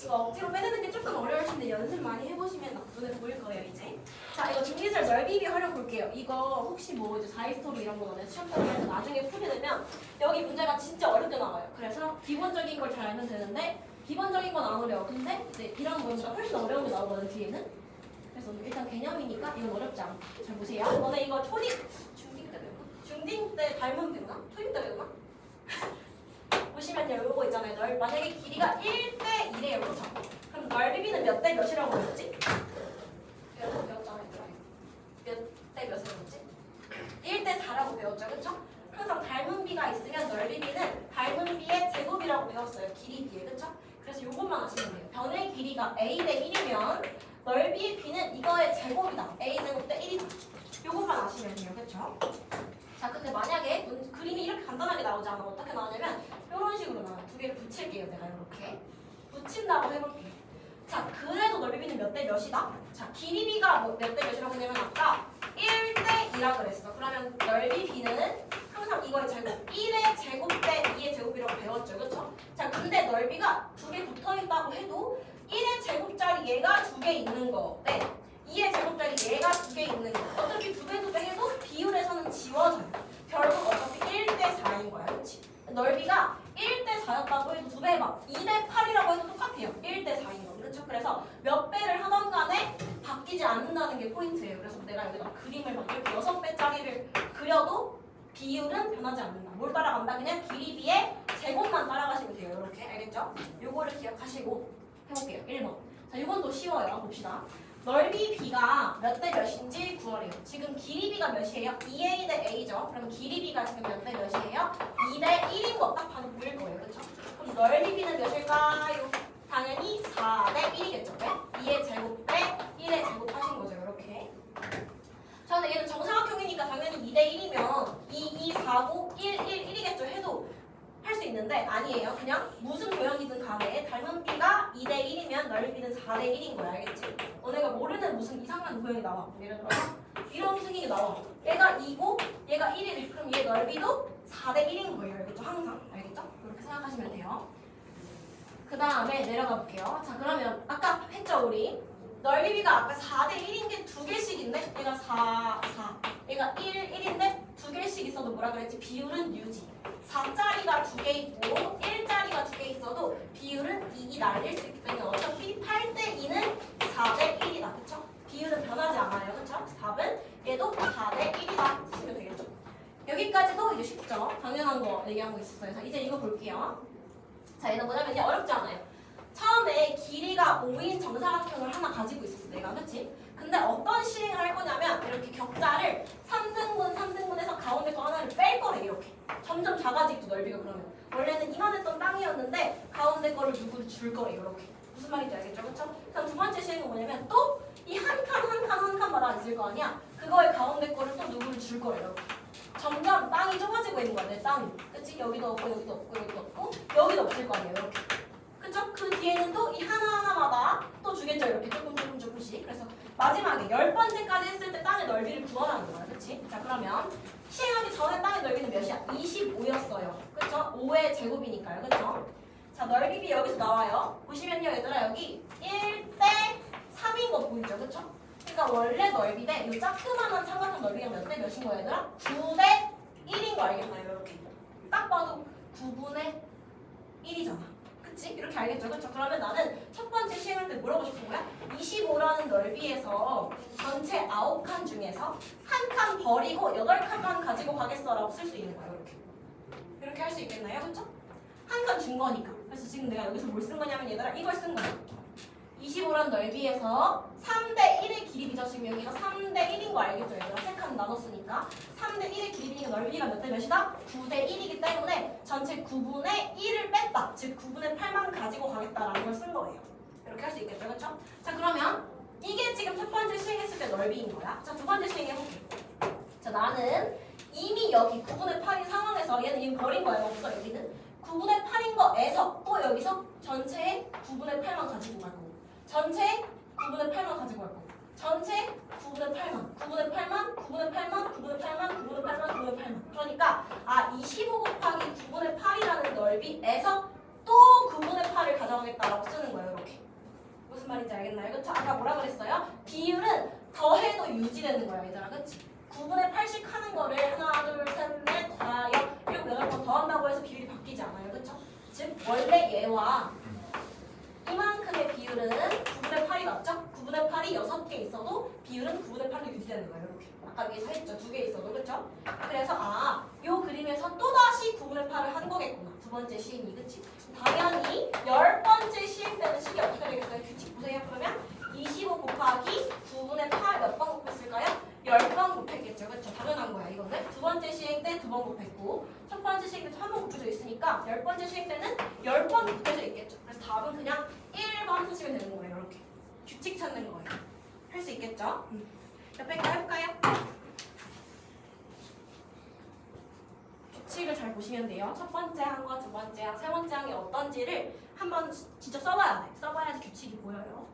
이거 억지로 빼내는 게 조금 어려우신데 연습 많이 해보시면 눈에 보일 거예요 이제. 자 이거 중기술 넓이비 활용 볼게요. 이거 혹시 뭐 이제 자이스토리 이런 거 너네 시험 때문에 나중에 풀게 되면 여기 문제가 진짜 어렵게 나와요. 그래서 기본적인 걸 잘 알면 되는데 기본적인 건 안 어려워. 근데 이제 이런 문제가 훨씬 어려운 게 나오거든 뒤에는. 그래서 일단 개념이니까 이건 어렵지 않아. 잘 보세요. 너네 이거 중딩 때 배우나? 중딩 때 닮은 배우나? 초딩 때 배우나? 보시면요, 요거 있잖아요. 만약에 길이가 1대 1이에요, 그렇죠? 그럼 넓이비는 몇 대 몇이라고 배웠지? 이거 배웠잖아요, 몇 대 몇을 배웠지? 1대 4라고 배웠죠, 그렇죠? 항상 닮은 비가 있으면 넓이비는 닮은 비의 제곱이라고 배웠어요, 길이 비에, 그렇죠? 그래서 요것만 아시면 돼요. 변의 길이가 a 대 1이면 넓이의 b는 이거의 제곱이다. a 제곱 대 1이다. 요것만 아시면 돼요, 그렇죠? 자, 근데 만약에 그림이 이렇게 간단하게 나오지 않아. 어떻게 나오냐면 이런 식으로 나와요. 두 개를 붙일게요. 내가 이렇게 붙인다고 해볼게요. 자, 그래도 넓이비는 몇 대 몇이다? 자, 길이비가 몇 대 몇이라고 했냐면 아까 1대 2라 그랬어. 그러면 넓이 b는 항상 이거의 제곱 1의 제곱 대 2의 제곱이라고 배웠죠. 그렇죠? 자, 근데 넓이가 두 개 붙어있다고 해도 1의 제곱짜리 얘가 두 개 있는 거 네. 2의 제곱짜리 얘가 두 개 있는 거. 어차피 두 배 해도 비율에서는 지워져요. 결국 어차피 1대 4인 거야. 그렇지? 넓이가 1대 4였다고 해도 두 배 해봐. 2대 8이라고 해도 똑같아요. 1대 4인 거. 그렇죠? 그래서 몇 배를 하던 간에 바뀌지 않는다는 게 포인트예요. 그래서 내가 여기다 그림을 막 이렇게 6배짜리를 그려도 비율은 변하지 않는다. 뭘 따라간다? 그냥 길이비의 제곱만 따라가시면 돼요. 이렇게. 알겠죠? 요거를 기억하시고 해볼게요. 1번. 자, 이건 또 쉬워요. 봅시다. 넓이 b가 몇 대 몇인지 구하래요. 지금 길이 b가 몇이에요? 2a 대 a죠. 그럼 길이 b가 지금 몇 대 몇이에요? 2대 1인 거 딱 봐도 보일 거예요. 그렇죠? 그럼 넓이 b는 몇일까요? 당연히 4대 1이겠죠. 왜? 2의 제곱 대 1의 제곱 하신 거죠. 이렇게. 자, 근데 얘는 정사각형이니까 당연히 2대 1이면 2, 4고 1, 1이겠죠. 해도 할 수 있는데 아니에요. 그냥 무슨 도형이든 간에 닮은 b가 2대 1이면 넓이는 4대 1인 거야. 알겠지? 너네가 모르는 무슨 이상한 도형이 나와. 예를 들어서 이런 생긴 게 나와. 얘가 2고 얘가 1이래. 그럼 얘 넓이도 4대 1인 거예요. 알겠죠? 항상. 알겠죠? 그렇게 생각하시면 돼요. 그 다음에 내려가 볼게요. 자, 그러면 아까 했죠 우리? 넓이 b가 아까 4대 1인 게 두 개씩인데 얘가 4, 4 얘가 1, 1인데 두 개씩 있어도 뭐라 그랬지? 비율은 유지. 4짜리가 두 개 있고 1짜리가 두 개 있어도 비율은 2이 날릴 수 있기 때문에 어차피 8대 2는 4대 1이다. 그쵸? 비율은 변하지 않아요. 정사각형을 하나 가지고 있었어 내가 그치? 근데 어떤 시행을 할 거냐면 이렇게 격자를 3등분해서 가운데 거 하나를 뺄 거래 이렇게 점점 작아지고 넓이가 그러면 원래는 이만했던 땅이었는데 가운데 거를 누구를 줄 거래 이렇게 무슨 말인지 알겠죠? 그쵸? 그럼 두 번째 시행은 뭐냐면 또 이 한 칸마다 있을 거 아니야? 그거의 가운데 거를 또 누구를 줄 거래 이렇게 점점 땅이 좁아지고 있는 거야 내 땅이 그치? 여기도 없고 여기도 없고 여기도 없고 여기도 없을 거 아니에요 이렇게 그쵸? 그 뒤에는 또 이 하나하나마다 또 주겠죠 이렇게 조금씩 그래서 마지막에 10번째까지 했을 때 땅의 넓이를 구하라는 거야 그치? 자 그러면 시행하기 전에 땅의 넓이는 몇이야? 25였어요 그쵸? 5의 제곱이니까요 그쵸? 자 넓이비 여기서 나와요 보시면요 얘들아 여기 1대 3인 거 보이죠 그쵸? 그러니까 원래 넓이 대 이 자그마한 삼각형 넓이가 몇 대 몇인 거야 얘들아? 9대 1인 거 알겠나요? 이렇게 딱 봐도 9분의 1이잖아 그치? 이렇게 알겠죠? 그쵸? 그러면 나는 첫 번째 시행할 때 뭐라고 싶은 거야? 25라는 넓이에서 전체 9칸 중에서 한 칸 버리고 8칸만 가지고 가겠어 라고 쓸 수 있는 거야 이렇게 할 수 있겠나요? 그쵸? 한 칸 준 거니까 그래서 지금 내가 여기서 뭘 쓴 거냐면 얘들아 이걸 쓴 거야 25란 넓이에서 3대 1의 길이 죠 지금 여기가 3대 1인 거 알겠죠? 얘들아 3칸 나눴으니까 3대 1의 길이니까 넓이가 몇 대 몇이다? 9대 1이기 때문에 전체 9분의 1을 뺐다 즉 9분의 8만 가지고 가겠다라는 걸 쓴 거예요 이렇게 할 수 있겠죠? 그쵸? 자 그러면 이게 지금 첫 번째 시행했을 때 넓이인 거야 자 두 번째 시행해볼게 자 나는 이미 여기 9분의 8인 상황에서 얘는 이미 버린 거예요 없어 여기는 9분의 8인 거에서 또 여기서 전체의 9분의 8만 가지고 갈 거고 전체 9분의 8만 가지고 갈 거고 전체 9분의 8만 9분의 8만 9분의 8만 9분의 8만 9분의 8만 9분의 8만 그러니까 25 곱하기 9분의 8이라는 넓이에서 또 9분의 8을 가져가겠다라고 쓰는 거예요 이렇게 무슨 말인지 알겠나요? 그쵸? 아까 뭐라 그랬어요? 비율은 더해도 유지되는 거야 얘들아 그치? 9분의 8씩 하는 거를 하나 둘셋넷 다 7, 8번 더한다고 해서 비율이 바뀌지 않아요 그쵸? 즉 원래 얘와 이만큼의 비율은 9분의 8이 맞죠? 9분의 8이 6개 있어도 비율은 9분의 8로 유지되는 거예요 이렇게 아까 위에 서 있죠? 2개 있어도 그쵸? 그래서 요 그림에서 또다시 9분의 8을 한 거겠구나 두 번째 시행이 그치? 당연히 10번째 시행 때는 식이 어떻게 되겠어요? 규칙 보세요 그러면 25 곱하기 9분의 8 몇 번 곱했을까요? 10번 곱했겠죠 그쵸? 당연한 거야 이거는 두 번째 시행 때 2번 곱했고 첫 번째 시행 때 한 번 곱해져 있으니까 10번째 시행 때는 10번 곱해져 있겠죠 그래서 답은 그냥 1번 하시면 되는 거예요 이렇게 규칙 찾는 거예요 할 수 있겠죠? 옆에 거 해볼까요? 규칙을 잘 보시면 돼요 첫 번째 항과 두 번째 항, 세 번째 항이 어떤지를 한번 진짜 써봐야 돼 써봐야지 규칙이 보여요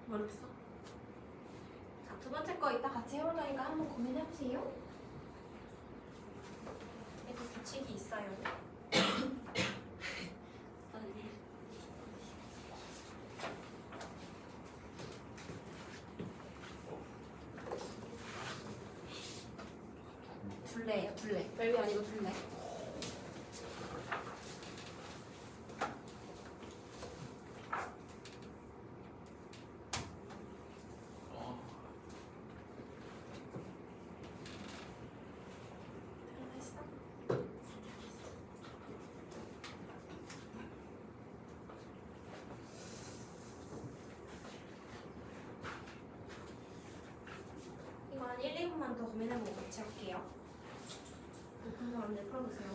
모르겠어. 자, 두 번째 거 이따 같이 해볼 거니까 한번 고민해보세요. 이거 규칙이 있어요. 둘레예요, 둘레. 멜비 아니고 둘레. 어, 됐어? 이거 한 1, 2분만 더 고민해보고 같이 할게요. 높은 사람들 풀어보세요.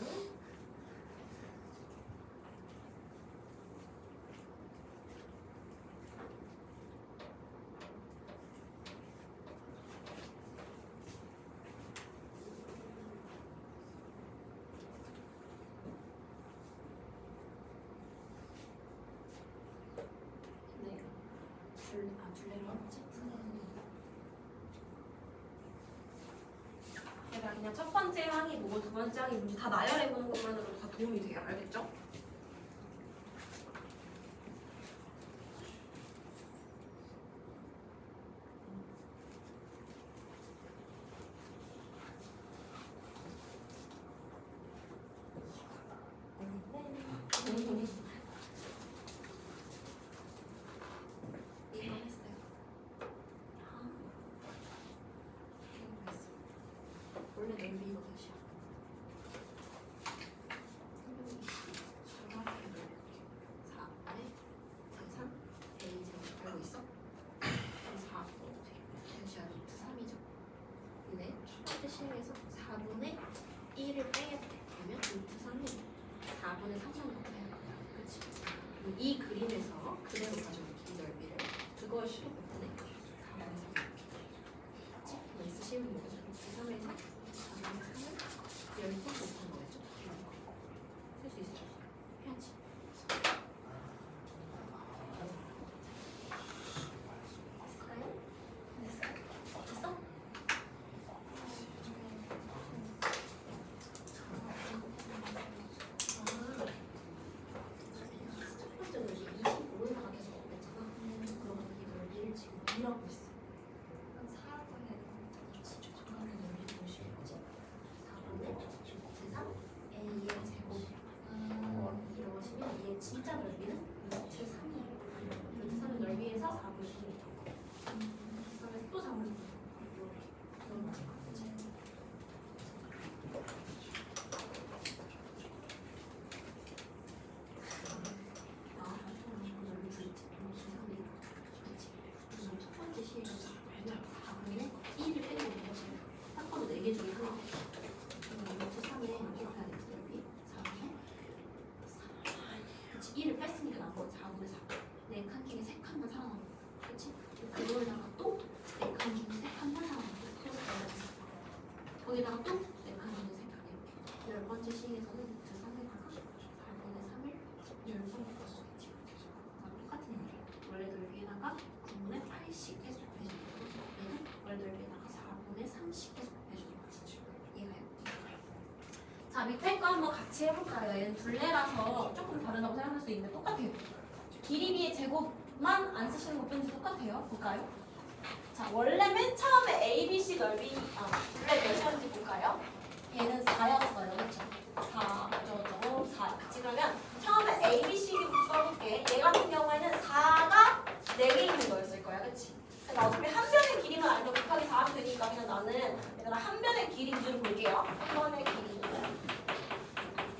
네. 둘레로 하지? 얘들아 그냥 첫 번째 항이 뭐고 두 번째 항이 뭔지 다 나열해보는 것만으로도 다 도움이 돼요. 알겠죠? 이거 했어요. 원래 넓이 이거 몇이야? 4에 제3 A 제곱 알고 있어? 4 대시야 루트 3이죠. 근데 첫 번째 실에서 4분의 1을 빼야 돼. 그러면 루트 3이 4분의 3만 곱해야 돼. 그치? 그럼 이 그림에서 그대로 가져올게 이 넓이를. 그걸 실로 곱하네. 4분의 3 그치? 그럼 쓰시면 뭐죠? 루트 3에서 4분의 3을 10번 곱한 거겠죠? 쓸 수 있어. 해야지. 됐어요? 됐어? 첫 번째 놀이 25에다가 계속 곱했잖아. 그러면 이걸 1을 지금 2라고 했어. 한 4라고 해야 되는 거 진짜 잠깐만 놀이 보시는 거지. 4분의 제3 A의 제곱. 이러시면 얘 진짜 넓이는 루트 3이에요. 루트 3의 넓이에서 4분의 3이죠. 그다음에 또 4분의 3. 이런 거지. 그치? 첫 번째 시에서 4분의 1을 빼는 거지. 딱 봐도 4개 중에 하나. 그럼 루트 3에 이렇게 해야 되지, 여기. 4분의 3. 그치, 1을 뺐으니까 나온 거 4분의 4. 4칸 중에 3칸만 살아남은 거. 그치? 그거에다가 또 4칸 중에 3칸만 살아남은 거. 거기다가 또 4칸 중에 3칸 이렇게. 10번째 시에서는 루트 3에다가 4분의 3을 10번 곱했어. 똑같은 얘기. 원래 넓이에다가 9분의 8씩 계속 곱해주는 거고 얘는 원래 넓이에다가 4분의 3씩 계속 곱해주는 거지. 이해가요? 자 밑에 거 한번 같이 해볼까요? 얘는 둘레라서 조금 다르다고 생각할 수 있는데 똑같아요. 길이비의 제곱만 안 쓰시는 것 뿐이지 똑같아요. 볼까요? 자 원래 맨 처음에 ABC 넓이 둘레 몇이었는지 볼까요? 얘는 4였어요. 그렇죠? 4, 저거 4. 그치? 그러면 처음에 ABC부터 써볼게. 얘 같은 경우에는 4가 4개 있는 거였을 거야. 그치? 그러니까 어차피 한 변의 길이만 알면 곱하기 4 하면 되니까 그냥 나는 얘들아 한 변의 길이 위주로 볼게요. 한 변의 길이.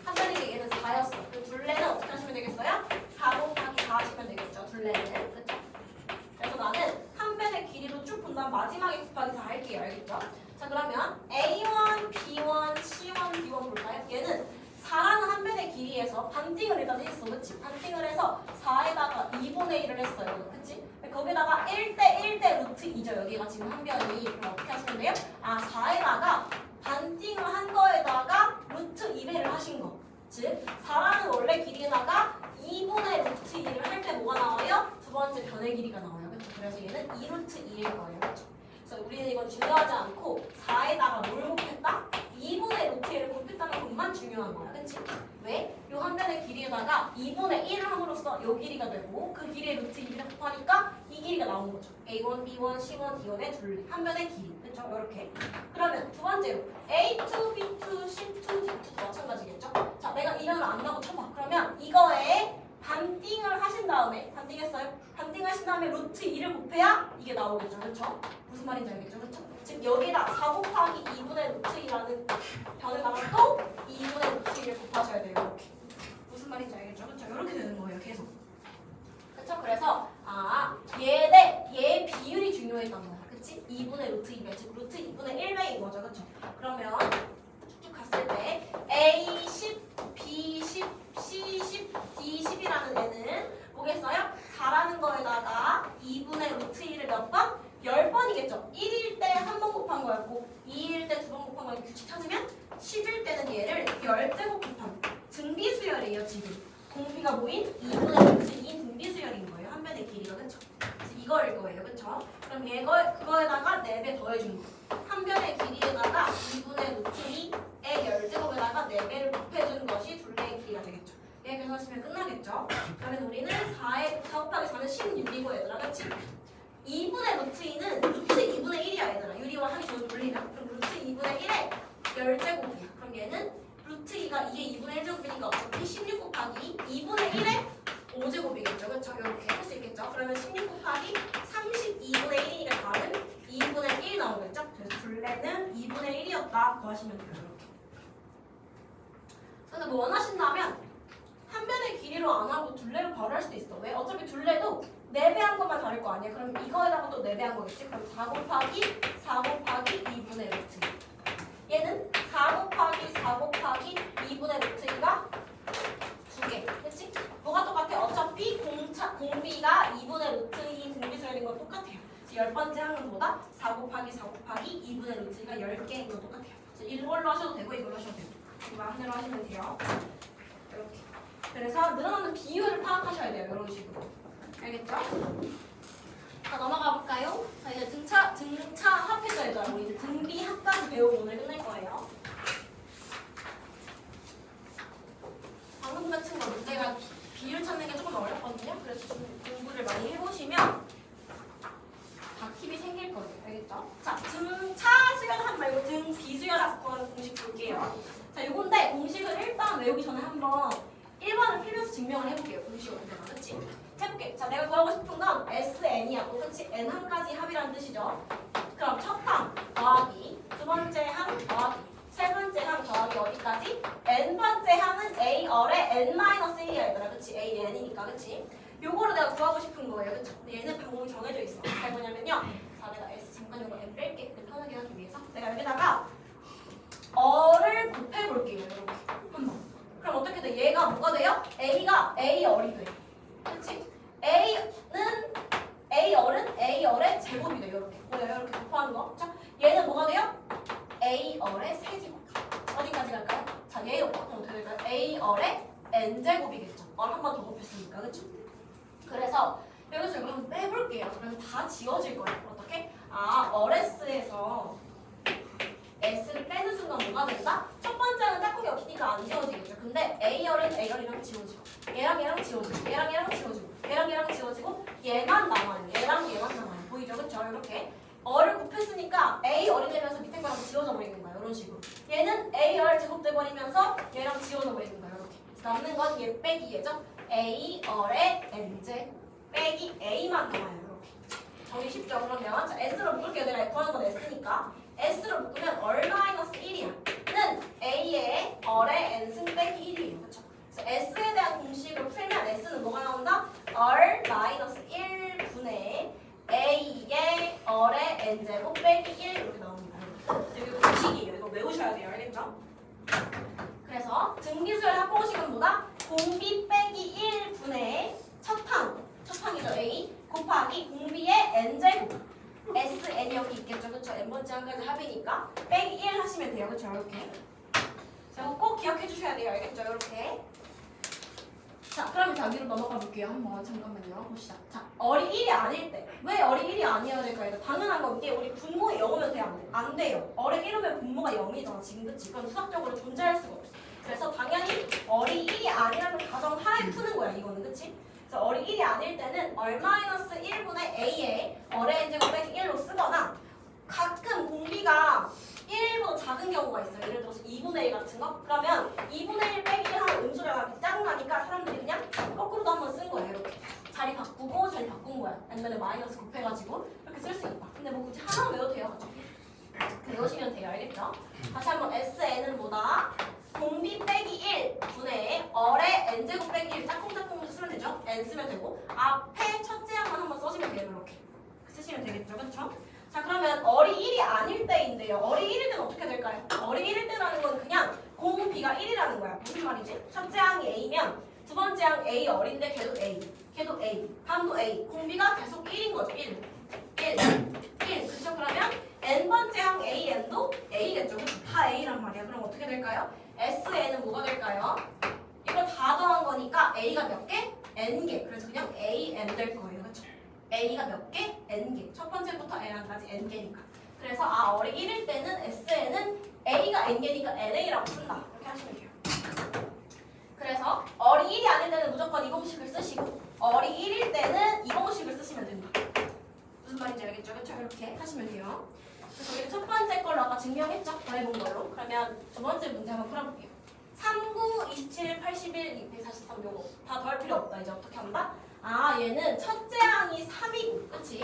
한 변의 길이 얘는 4였어. 그럼 둘레는 어떻게 하시면 되겠어요? 4 곱하기 4 하시면 되겠죠. 둘레는. 그쵸? 그래서 나는 한 변의 길이로 쭉 본 다음 마지막에 곱하기 4 할게요. 알겠죠? 자 그러면 A1, B1, C1, D1 볼까요? 얘는 4라는 한 변의 길이에서 반띵을 일단 했어. 그치? 반띵을 해서 4에다가 2분의 1을 했어요. 그치? 거기다가 1대 1대 루트 2죠. 여기가 지금 한 변이. 그럼 어떻게 하시면 돼요? 4에다가 반띵을 한 거에다가 루트 2배를 하신 거. 즉 4라는 원래 길이에다가 2분의 루트 2를 할 때 뭐가 나와요? 두 번째 변의 길이가 나와요. 그쵸? 그래서 얘는 2루트 2일 거예요. 그렇죠? 그래서 우리는 이건 중요하지 않고 4에다가 뭘 곱했다? 2분의 루트 1을 곱했다는 것만 중요한 거야. 그치? 왜? 요 한 변의 길이에다가 2분의 1을 함으로써 요 길이가 되고 그 길이에 루트 2를 곱하니까 이 길이가 나온 거죠. A1, B1, C1, D1의 둘 한 변의 길이. 그렇죠? 이렇게. 그러면 두 번째로 A2, B2, C2, D2도 마찬가지겠죠? 자, 내가 이름을 안다고 쳐봐. 그러면 이거에 반띵을 하신 다음에 반띵했어요? 반띵하신 다음에 루트 2를 곱해야 이게 나오겠죠. 그렇죠? 무슨 말인지 알겠죠? 그렇죠? 즉 여기다 4 곱하기 2분의 루트 2라는 변에다가 또 2분의 루트 2를 곱하셔야 돼요. 이렇게. 무슨 말인지 알겠죠? 그렇죠? 이렇게 되는 거예요. 계속. 그렇죠? 그래서 얘 비율이 중요했던 거야. 그치? 2분의 루트 2배, 즉 루트 2분의 1배인 거죠. 그렇죠? 그러면 쭉쭉 갔을 때 A 10, B 10, C 10, D 10이라는 애는 뭐겠어요? 4라는 거에다가 2분의 루트 2를 몇 번? 10번이겠죠. 1일 때 한 번 곱한 거였고 2일 때 두 번 곱한 거였고 규칙 찾으면 10일 때는 얘를 10제곱 곱한 등비수열이에요. 지금 공비가 뭐인? 2분의 루트 2인 등비수열인 거예요. 한 변의 길이가. 그쵸? 그래서 이거일 거예요. 그쵸? 그럼 그거에다가 4배 더해준 거. 한 변의 길이에다가 2분의 루트 2의 10제곱에다가 4배를 곱해준 것이 둘레의 길이가 되겠죠. 이렇게 하시면 끝나겠죠? 그러면 우리는 4 곱하기 4는 16이고 얘들아. 그치? 2분의 루트 2는 루트 2분의 1이야 얘들아. 유리와 하기 전에 돌리면 그럼 루트 2분의 1에 10제곱이야. 그럼 얘는 루트 2가 이게 2분의 1제곱이니까 어차피 16 곱하기 2분의 1에 5제곱이겠죠. 그렇죠? 이렇게 할 수 있겠죠. 그러면 16 곱하기 32분의 1이니까 답은 2분의 1 나오겠죠. 그래서 둘레는 2분의 1이었다. 구하시면 돼요. 이렇게. 근데 뭐 원하신다면 한 변의 길이로 안 하고 둘레로 바로 할 수도 있어. 왜? 어차피 둘레도 4배 한 것만 다를 거 아니야? 그럼 이거에다가 또 4배 한 거겠지? 그럼 4 곱하기 2분의 루트 2. 얘는 4 곱하기 2분의 루트 2가 2개. 그치? 뭐가 똑같아? 어차피 공비가 2분의 루트 2인 등비수열인 건 똑같아요. 10번째 항문보다 4 곱하기 2분의 루트 2가 10개인 건 똑같아요. 그래서 이걸로 하셔도 되고 이걸로 하셔도 되고 이거 하나로 하시면 돼요. 이렇게. 그래서 늘어나는 비율을 파악하셔야 돼요. 이런 식으로. 알겠죠? 자, 넘어가 볼까요? 자, 이제 등차 합해져 얘들아. 우리 이제 등비 합까지 배우고 오늘 끝낼 거예요. 방금 같은 거 문제가 비율 찾는 게 조금 어렵거든요. 그래서 좀 공부를 많이 해보시면 다 팁이 생길 거예요. 알겠죠? 자, 등차 수열하지 말고 등비수열하고 하는 공식 볼게요. 자, 요건데 공식을 일단 외우기 전에 한번 1번을 풀면서 증명을 해볼게요. 공식을 언제나. 그치? 해볼게. 자, 내가 구하고 싶은 건 SN이야. 그치? N 항까지 합이라는 뜻이죠. 그럼 첫 항 더하기, 두 번째 항 더하기, 세 번째 항 더하기 어디까지? N번째 항은 A열의 N-1이야 얘들아. 그치? AN이니까. 그치? 요거를 내가 구하고 싶은 거예요. 그쵸? 근데 얘는 방법이 정해져 있어. 그게 뭐냐면요. 자, 내가 S 잠깐 요거 N 뺄게. 편하게 하기 위해서. 내가 여기다가 어를 곱해볼게요. 이렇게. 한번. 그럼 어떻게 돼? 얘가 뭐가 돼요? A가 A열이 돼. 그치? A는 A열의 제곱이 돼요. 이렇게. 뭐예요? 이렇게 곱하는 거. 자, 얘는 뭐가 돼요? A열의 세제곱. 어디까지 갈까요? 자, 얘 어떻게 될까요? A열의 N제곱이겠죠. 한 번 더 곱했으니까. 그쵸? 그래서 여기서 이거 한번 빼볼게요. 그러면 다 지워질 거예요. 어떻게? 어레스에서 S를 빼는 순간 뭐가 된다? 첫 번째는 짝꿍이 없으니까 안 지워지겠죠. 근데 A열은 A열이랑 지워지고 얘랑 지워지고 얘랑 지워지고 얘랑 지워지고 얘만 남아요. 얘만 남아요. 보이죠? 그쵸? 이렇게 어를 곱했으니까 A열이 되면서 밑에 거랑 지워져 버리는 거예요. 이런 식으로. 얘는 A열 제곱돼 버리면서 얘랑 지워져 버리는 거예요. 이렇게. 남는 건 얘 빼기 얘죠? A열의 N제 빼기 A만 남아요. 이렇게. 정리 쉽죠? 그러면 자, S로 묶을게요. 내가 구하는 건 S니까 S로 묶으면 얼-1이야. 는 A의 얼의 N승 빼기 1이에요. 그렇죠? 그래서 S에 대한 공식을 풀면 S는 뭐가 나온다? 얼-1분의 A의 얼의 N제곱 빼기 1 이렇게 나옵니다. 이게 공식이에요. 이거 외우셔야 돼요. 알겠죠? 그래서 등비수열 합공식은 뭐다? 공비 빼기 1분의 첫 항이죠. A 곱하기 공비의 N제곱 SN 여기 있겠죠. 그쵸? N번째 항까지 합이니까 빼기 1 하시면 돼요. 그쵸? 이렇게. 자, 이거 꼭 기억해 주셔야 돼요. 알겠죠? 이렇게. 자, 그러면 자기로 넘어가 볼게요. 한번 잠깐만요. 봅시다. 자, 어리 1이 아닐 때. 왜 어리 1이 아니어야 될까요? 당연한 건 이게 우리 분모가 0이면 돼요? 안 돼요. 어리 1이면 분모가 0이잖아. 지금 그치? 그럼 수학적으로 존재할 수가 없어. 그래서 당연히 어리 1이 아니라는 가정하에 푸는 거야. 이거는 그치? 그래서 어리 1이 아닐 때는 얼-1분의 a에 어레 n제곱 빼기 1로 쓰거나 가끔 공비가 1보다 작은 경우가 있어요. 예를 들어서 2분의 1 같은 거? 그러면 2분의 1 빼기 1 하면 음수가 짜증나니까 사람들이 그냥 거꾸로도 한번 쓴 거예요. 이렇게. 자리 바꾸고 자리 바꾼 거야. 아니면 마이너스 곱해가지고 이렇게 쓸 수 있다. 근데 뭐 굳이 하나 외워도 돼요. 외우시면 돼요. 알겠죠? 다시 한번 SN은 뭐다? 공비 빼기 1 분의 어레 n제곱 빼기 1 짝꿍짝꿍 쓰면 되죠? n 쓰면 되고 앞에 첫째 항만 한번 써주면 돼요. 이렇게 쓰시면 되겠죠? 그렇죠? 자, 그러면 어리 1이 아닐 때인데요. 어리 1일 때는 어떻게 될까요? 어리 1일 때라는 건 그냥 공 B가 1이라는 거야. 무슨 말이지? 첫째 항이 A면 두 번째 항 A 어린데 걔도 A, 걔도 A, 다음도 A. 공 B가 계속 1인 거죠. 1. 그렇죠? 그러면 N번째 항 A, N도 A겠죠. 다 A란 말이야. 그럼 어떻게 될까요? SN은 뭐가 될까요? 이거 다 더한 거니까 A가 몇 개? N개. 그래서 그냥 AN 될 거예요. 그렇죠? A가 몇 개? N개. 첫 번째부터 N까지 N개니까. 그래서 어리 1일 때는 SN은 A가 N개니까 NA라고 쓴다. 이렇게 하시면 돼요. 그래서 어리 1이 아닐 때는 무조건 이 공식을 쓰시고 어리 1일 때는 이 공식을 쓰시면 됩니다. 무슨 말인지 알겠죠? 그렇죠? 이렇게 하시면 돼요. 그래서 우리 첫 번째 걸로 아까 증명했죠? 더해본 걸로. 그러면 두 번째 문제 한번 풀어볼게요. 39, 27, 81, 243 요거 다 더할 필요 없다. 이제 어떻게 한다? 얘는 첫째 항이 3이고, 그치?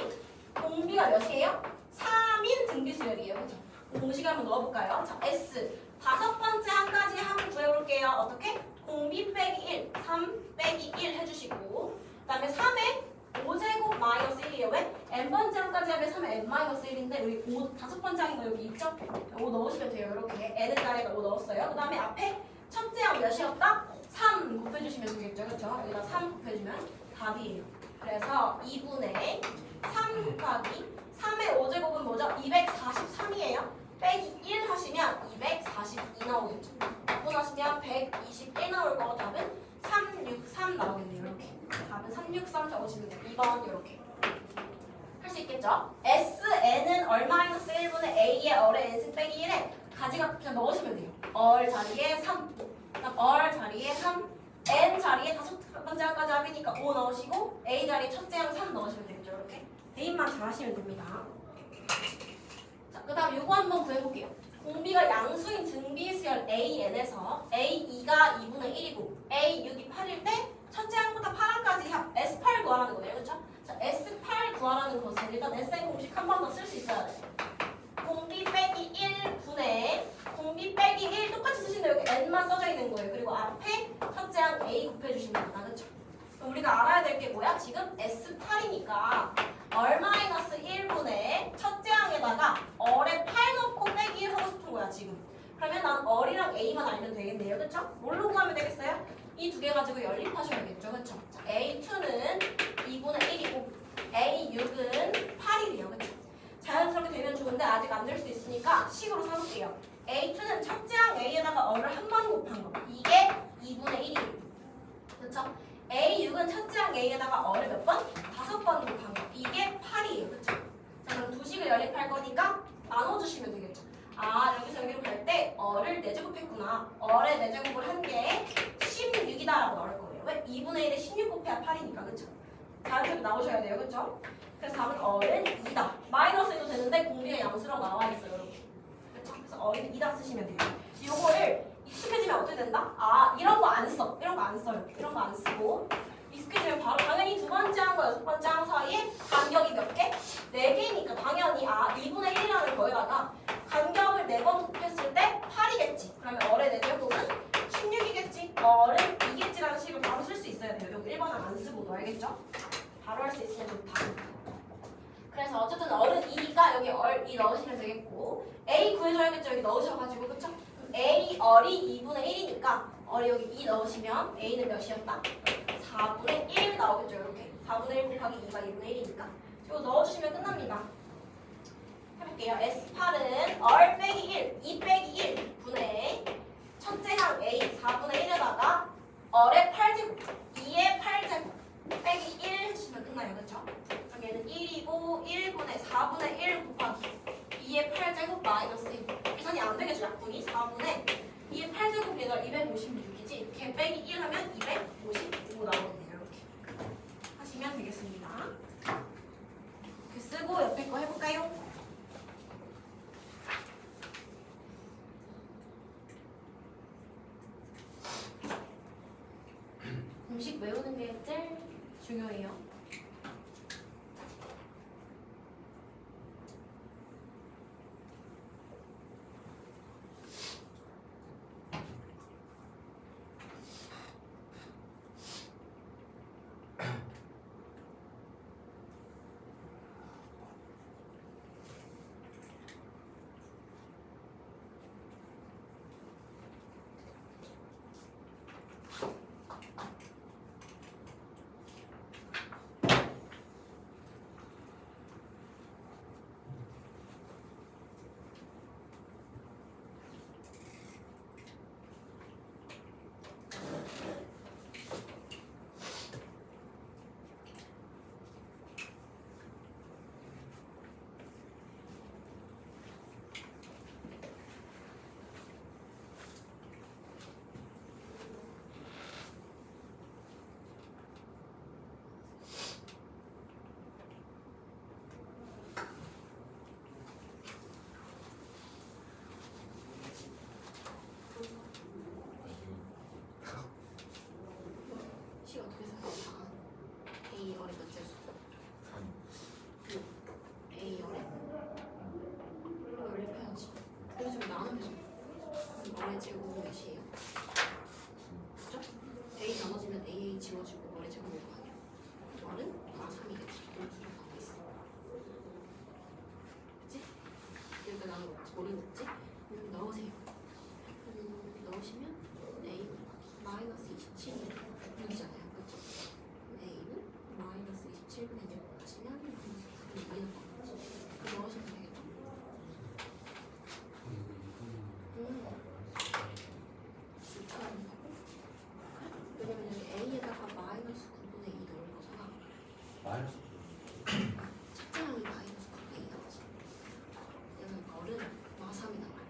공비가 몇이에요? 3인 등비수열이에요, 그쵸? 공식을 한번 넣어볼까요? 자, S. 다섯 번째 항까지 한번 구해볼게요. 어떻게? 공비 빼기 1, 3 빼기 1 해주시고, 그 다음에 3에 5제곱 마이너스 1이에요. 왜? n번째 항까지 하면 3에 n 마이너스 1인데, 우리 5, 다섯 번째 항인 거 여기 있죠? 5 넣으시면 돼요, 이렇게. n은 자리에다 5 넣었어요. 그 다음에 앞에 첫째 항 몇이었다? 3 곱해주시면 되겠죠, 그쵸? 여기다 3 곱해주면 답이에요. 그래서 2분의 3 곱하기 3의 5제곱은 뭐죠? 243이에요. 빼기 1 하시면 242 나오겠죠. 분하시면 121 나올 거고 답은 363 나오겠네요. 이렇게. 답은 363 적으시면 돼요. 2번 이렇게. 할 수 있겠죠? SN은 얼마이너스 1분의 A의 얼의 n승 빼기 1에 가지각 그냥 넣으시면 돼요. 얼 자리에 3, 그다음 얼 자리에 3, n 자리에 다섯 번째 항까지 합이니까 5 넣으시고 A 자리에 첫째 항 3 넣으시면 되겠죠. 이렇게 대입만 잘 하시면 됩니다. 자, 그 다음 요거 한번 구해볼게요. 공비가 양수인 등비수열 AN에서 A2가 2분의 1이고 A6이 8일 때 첫째 항부터 8항까지 S8 구하라는 거예요. 그렇죠? 자, S8 구하라는 것은 일단 SN 공식 한 번 더 쓸 수 있어야 돼요. 공비 빼기 1분의 공비 빼기 1 똑같이 쓰시는데 여기 n만 써져 있는 거예요. 그리고 앞에 첫째 항 a 곱해주시면 됩니다. 그렇죠? 그럼 우리가 알아야 될 게 뭐야? 지금 S8이니까 얼마이너스 1분의 첫째 항에다가 얼에 8 넣고 빼기 1 하고 싶은 거야 지금. 그러면 난 얼이랑 a만 알면 되겠네요. 그렇죠? 뭘로 구하면 되겠어요? 이 두 개 가지고 연립하셔야겠죠. 그렇죠? A2는 2분의 1이고 A6은 8이래요. 그렇죠? 자연스럽게 되면 좋은데 아직 안 될 수 있으니까 식으로 써볼게요. A2는 첫째 항 A에다가 얼을 한 번 곱한 거. 이게 2분의 1이에요. 그렇죠? A6은 첫째 항 A에다가 얼을 몇 번? 5번 곱한 거. 이게 8이에요. 그렇죠? 자, 그럼 두 식을 연립할 거니까 나눠주시면 되겠죠. 여기서 여기로 갈 때 얼을 4제곱했구나. 얼의 4제곱을 한 게 16이다라고 나올 거예요. 왜? 2분의 1에 16 곱해야 8이니까. 그렇죠? 자연스럽게 나오셔야 돼요. 그렇죠? 그래서 답은 얼은 2다. 마이너스 해도 되는데 공비가 양수로 나와 있어요. 이렇게. 그렇죠? 그래서 얼은 2다 쓰시면 돼요. 요거를 익숙해지면 어떻게 된다? 이런 거 안 써. 이런 거 안 써요. 이런 거 안 쓰고 익숙해지면 바로 당연히 두 번째 항과 여섯 번째 항 사이에 간격이 몇 개? 4개니까 당연히 2분의 1이라는 거에다가 간격을 4번 곱했을 때 8이겠지. 그러면 얼의 4제곱은 16이겠지. 얼은 2겠지라는 식을 바로 쓸 수 있어야 돼요. 여기 1번은 안 쓰고도 알겠죠? 바로 할 수 있으면 좋다. 그래서 어쨌든 얼은 2니까 여기 얼 2 넣으시면 되겠고 A 구해줘야겠죠. 여기 넣으셔가지고 그쵸? A 얼이 2분의 1이니까 얼이 여기 2 넣으시면 A는 몇이었다? 4분의 1 나오겠죠. 이렇게 4분의 1 곱하기 2가 2분의 1이니까 이거 넣어주시면 끝납니다. 해볼게요. S8은 얼 빼기 1, 2 빼기 1 분의 첫째 항 A 4분의 1에다가 얼의 8제곱 쓰고 1분의 4분의 1 곱하기 2의 8제곱 마이너스 1. 계산이 안 되겠죠, 약분이. 4분의 2의 8제곱 얘가 256이지. 걔 빼기 1 하면 255 나오거든요. 이렇게 하시면 되겠습니다. 이렇게 쓰고 옆에 거 해볼까요? 공식 외우는 게 제일 중요해요. 시 어떻게 생각해? A 어레 몇째 수? A 어레? 이거 연립해야지. 그래서 지금 나누면 어레 제곱 몇이에요? 그죠? A 나눠지면 AA 지워지고 어레 제곱 몇 거 아니야? 어는 마3이겠지. 이런 수준 나와 있어. 그치? 일단 나는 어를 넣지? 여기 넣으세요. 넣으시면 A 마이너스 27이 6이잖아요. 그렇죠? A는 마이너스 27분의 6 하시면 2는 나오지. 그거 넣으시면 되겠죠? 왜냐면 여기 A에다가 마이너스 9분의 2 넣을 거잖아. 마이너스 첫째항이 마이너스 9분의 2 나오지. 얘는 거는 마3이 나와요.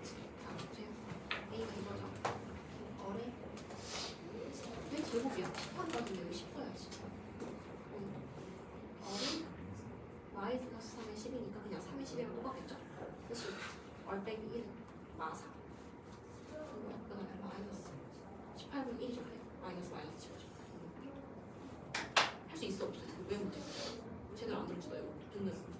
자, 보세요. A가 이거죠. 어레 왜 제곱이야? 10한 가지고 여기 10 써야지. 어레 마이너스 3의 10이니까 그냥 3의 10이랑 똑같겠죠? 그치? 얼빼기 1은 마4. 그 다음에 마이너스 18분 1이죠. 그래. 마이너스 집어줘. 할 수 있어 없어? 왜 못해? 제대로 안 들었어. 이거 듣는 보세요.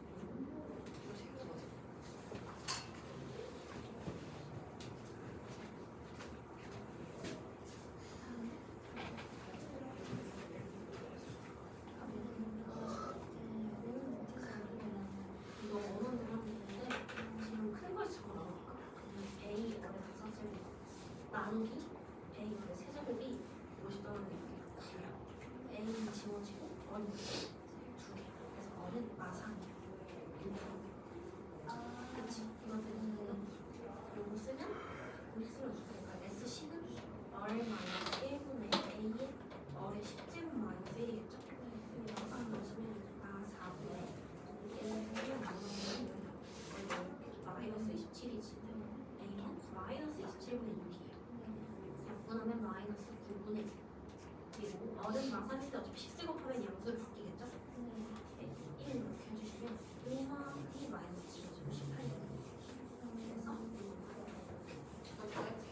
이거 원하는 하는데 지금 큰 걸 적어놓을까? A 어레 5제곱 나누기 A 어레 3제곱이 50도라는 얘기예요. A는 지워지고 어는 2개. 그래서 어는 마3이야. 그치? 이것들은 요거 쓰면 우리 쓰면 어떨까? SC는 어레 마이너스 1분의 A의 어레 10제곱 마이너스 1이겠죠? 그리고 영상 보시면 마4분의 얘는 나누면 마이너스 27이지. A는 마이너스 27분의 6이에요. 약분하면 마이너스 9분의 6. 그리고 어른 마3인데 어차피 10제곱하면 양수를 바뀌겠죠? 1 이렇게 해주시면 1이 마이너스 지워지고 18이거든요. 그래서 어떻게 할게요?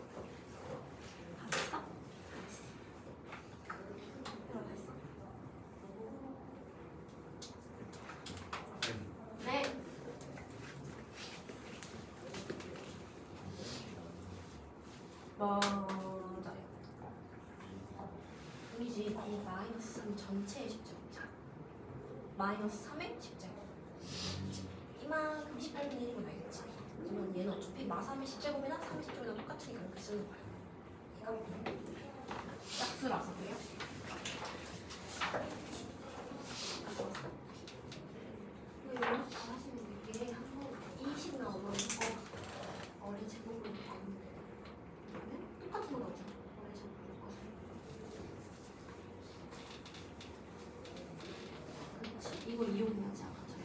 다 됐어? 다 됐어. 다 됐어. 네. 맞아요. 보이지? 이 마이너스 3 전체의 10제곱이잖아. 마이너스 3의 10제곱. 이만큼 18분의 1인 건 알겠지? 그러면 얘는 어차피 마3의 10제곱이나 3의 10제곱이나 똑같으니까 이렇게 쓰는 거야. 이거 짝수라서 그래요? 이거 연락 다 하시면 이게 한번 20 나오면 어리 제곱으로 바꾸면 똑같은 거 나오죠? 어리 제곱으로 바꿔서 이거 이용해야지 아까 전에.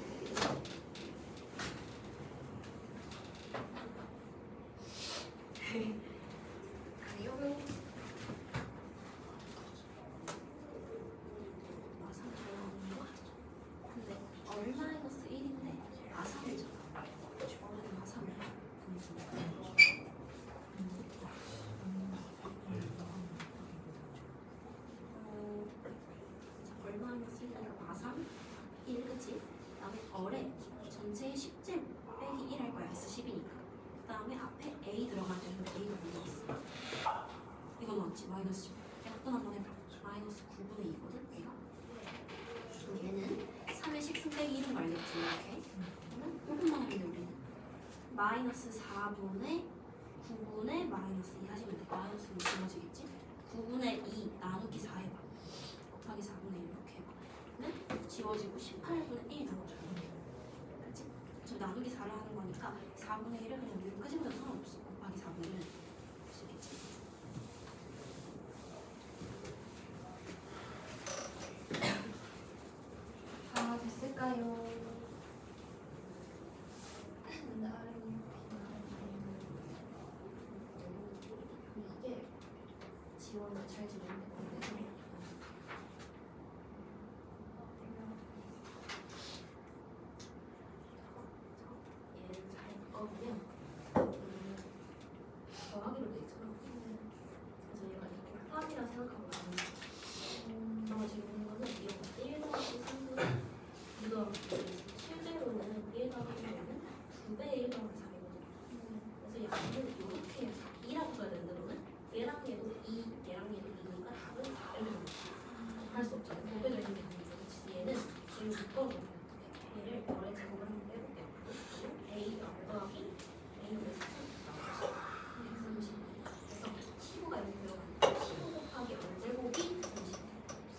가요. 마삼 들어가는 거 같죠? 근데 얼마이너스 1인데 마삼이잖아. 저는 마삼을 얼마이너스 1이니까 마삼 1 그치? 그다음에 어뢰 전체의 10제 빼기 1 할 거야. S10이니까. 그다음에 앞에 A 들어갈 때는 A가 들어갔어. 이거 넣었지? 마이너스 10. 약분 한번 해봐. 마이너스 9분의 2거든 얘가. 얘는 3의 10승 빼기 1은 거 알겠지? 이렇게. 그러면 1분만 하면 돼 우리는. 마이너스 4분의 9분의 마이너스 2 하시면 돼. 마이너스는 지워지겠지? 9분의 2 나누기 4 해봐. 곱하기 4분의 1 이렇게 해봐. 그러면 지워지고 18분의 1 나눠줘요. 그치? 저 나누기 4를 하는 거니까 4분의 1을 그냥 위로 끄집어도 상관없어. 곱하기 4분의 1을 쓰겠지. 다 됐을까요? 근데 이게 지원을 잘 지내는 건데 얘를 잘 꺼보면 더하기로 돼 있잖아. 그래서 얘가 이렇게 합이라 생각하고 있는 지금 있는 거는 이거 1 더하기 3분의 이거 실제로는 1 더하기 3는 2배의 1 더하기 3이거든. 그래서 양을 이렇게 2라고 써야 되는데 너는 얘랑 얘도 2, 얘랑 얘도 2니까 답은 4를 할 수 없잖아. 5배가 있는 게 아니죠. 그치? 얘는 얘를 묶어줘. 얘를 열의 제곱을 한번 빼볼게요. A 더하기 A는 몇 나오지? 130. 그래서 15가 여기 들어가니까 15 곱하기 얼제곱이 30.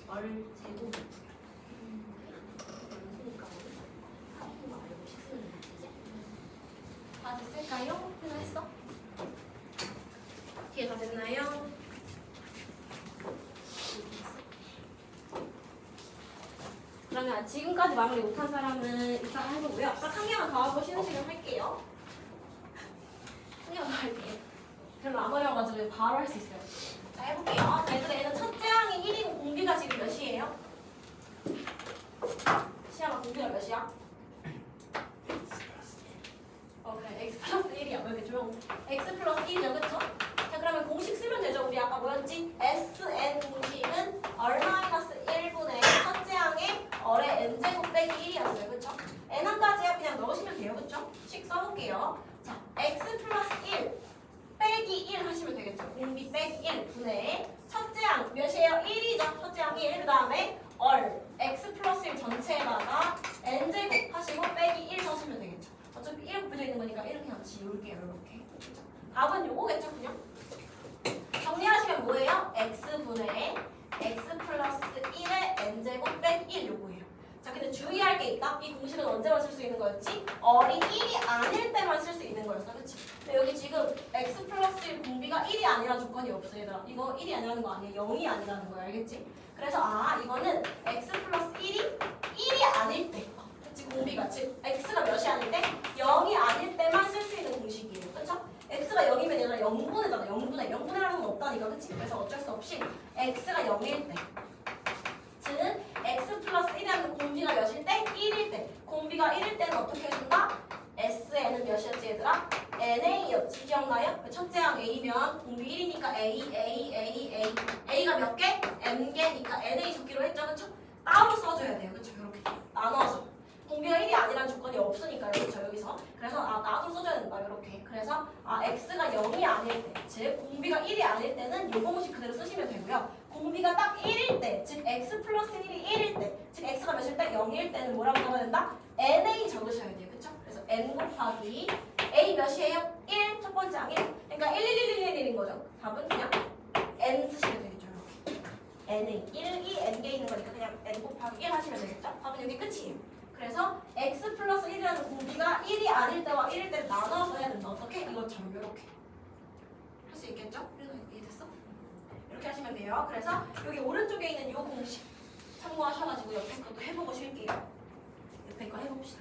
얼제곱. 연수니까 하는 거 알고 식수는 되지? 다 됐을까요? 끝났어? 뒤에 다 됐나요? 그러면 지금까지 마무리 못한 사람은 이따가 해보고요. 딱 한 개만 더 하고 쉬는 시간 할게요. 한 개만 더 할게요. 별로 안 어려워가지고 바로 할 수 있어요. 자, 해볼게요. 얘는 첫째 항이 1이고 공비가 지금 몇이에요? 시아가 공비가 몇이야? 그래. x 플러스 1이야. 왜 이렇게 조용? x 플러스 1이죠. 그쵸? 자, 그러면 공식 쓰면 되죠. 우리 아까 뭐였지? SN 공식은 얼마이너스 1분의 첫째 항의 얼의 n제곱 빼기 1이었어요. 그쵸? n항까지 그냥 넣으시면 돼요. 그쵸? 식 써볼게요. 자, x 플러스 1 빼기 1 하시면 되겠죠. 공비 빼기 1 분의 첫째 항 몇이에요? 1이죠. 첫째 항이 1. 그 다음에 x 플러스 1 전체에다가 n제곱 하시고 빼기 1 하시면 되겠죠. 어차피 1 곱해져 있는 거니까 이렇게 그냥 지울게요. 이렇게. 답은 요거겠죠. 그냥. 정리하시면 뭐예요? x분의 x 플러스 1의 n제곱 빼기 1 요거예요. 자, 근데 주의할 게 있다. 이 공식은 언제만 쓸 수 있는 거였지? 어리 1이 아닐 때만 쓸 수 있는 거였어. 그치? 근데 여기 지금 x 플러스 1 공비가 1이 아니라 조건이 없어. 얘들아. 이거 1이 아니라는 거 아니야. 0이 아니라는 거야. 알겠지? 그래서 이거는 x 플러스 1이 아닐 때. 그치? 공비가. 즉 x가 몇이 아닐 때? 0이 아닐 때만 쓸 수 있는 공식이에요. 그쵸? x가 0이면 얘들아 0분의잖아. 0분의라는 건 없다니까. 그치? 그래서 어쩔 수 없이 x가 0일 때. 즉 x 플러스 1이라는 공비가 몇일 때? 1일 때. 공비가 1일 때는 어떻게 해준다? SN은 몇이었지 얘들아? NA였지. 기억나요? 첫째 항 A면 공비 1이니까 A가 몇 개? N개니까 NA 적기로 했죠. 그쵸? 따로 써줘야 돼요. 그쵸? 이렇게 나눠서. 공비가 1이 아니라는 조건이 없으니까요. 그쵸? 여기서. 그래서 나도 써줘야 된다. 이렇게. 그래서 x가 0이 아닐 때, 즉 공비가 1이 아닐 때는 이 공식 그대로 쓰시면 되고요. 공비가 딱 1일 때, 즉 x 플러스 1이 1일 때, 즉 x가 몇일 때? 0일 때는 뭐라고 적어야 된다? NA 적으셔야 돼요. 그쵸? 그래서 n 곱하기 a 몇이에요? 1, 첫 번째 항이. 그러니까 11111인 거죠. 답은 그냥 n 쓰시면 되겠죠. 이렇게. NA 1이 n개 있는 거니까 그냥 n 곱하기 1 하시면 되겠죠? 답은 여기 끝이에요. 그래서 x 플러스 1이라는 공비가 1이 아닐 때와 1일 때를 나눠서 해야 된다. 어떻게? 이것처럼 이렇게. 할 수 있겠죠? 그래서 이해됐어? 이렇게 하시면 돼요. 그래서 여기 오른쪽에 있는 이 공식 참고하셔가지고 옆에 것도 해보고 쉴게요. 옆에 거 해봅시다.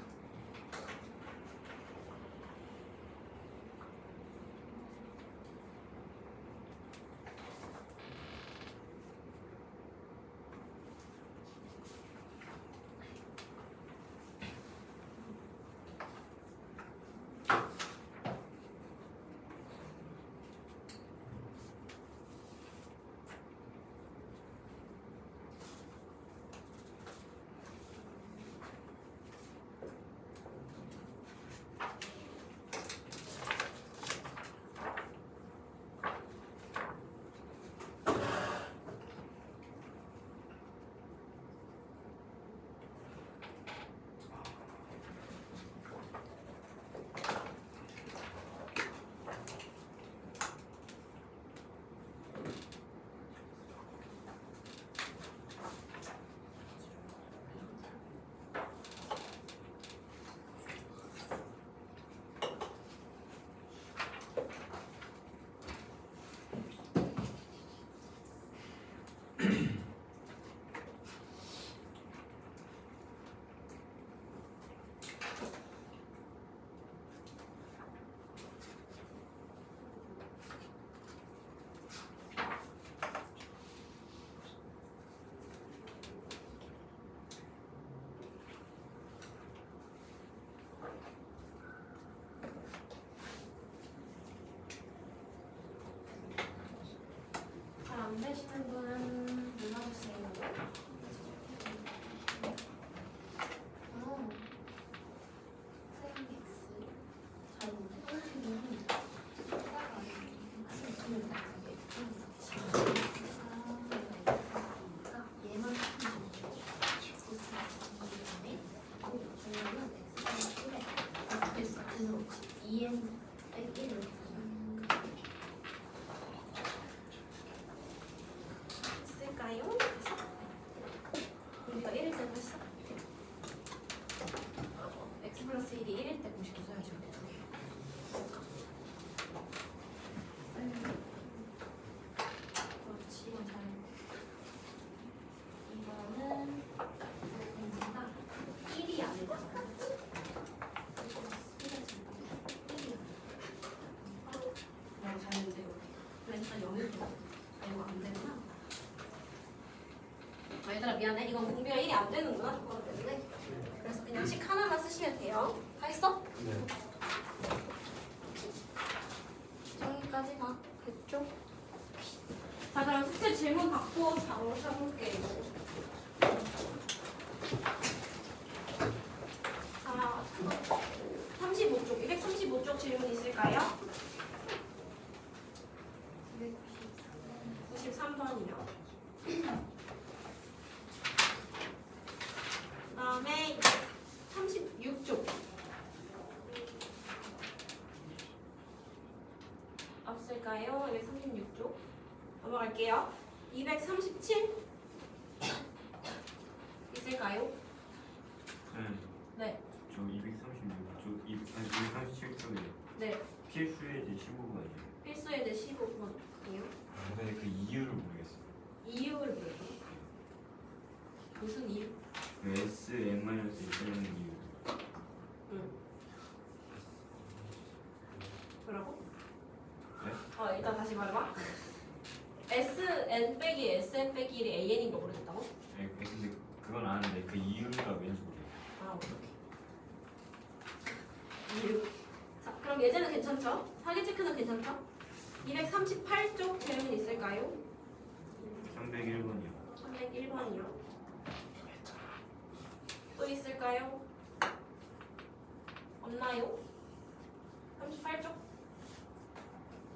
잘 안 되시는 분은 눌러주세요. 있을까요? 우리가 1일 때 했어? x 플러스 1이 1일 때 공식도 써야지. 그렇지, 이건 잘. 이거는 공부가 1이 안 되잖아. 1이 잘 되는데 왼쪽 0일 줘. 이거 안 되구나. 얘들아 미안해. 이건 공비가 1이 안 되는구나. 조건 때문에. 그래서 그냥 식 하나만 쓰시면 돼요. 다 했어? 네. 정리까지만 됐죠? 자 그럼 숙제 질문 받고 바로 시작할게요. 자 35쪽 235쪽 질문 있을까요? 93번이요. 그다음에 36쪽 없을까요? 236쪽 넘어갈게요. 237 있을까요? 네. 저 236쪽, 237쪽에 네. 필수의 제 15번이요. 필수에 대해 15번이요. 근데 그 이유를 모르겠어요. 이유를 모르고 무슨 이유? 그 S, N-1이라는 이유. 응. 뭐라고? 네? 일단 다시 말해봐. SN 빼기 SN 빼기 1이 AN인 거 모르겠다고? 네, 근데 그건 아는데 그 이유가 왠지 모르겠어요. 아, 어떡해. 이유. 자, 그럼 예제는 괜찮죠? 사기 체크는 괜찮죠? 238쪽 질문 있을까요? 301번이요. 301번이요. 또 있을까요? 없나요? 38쪽?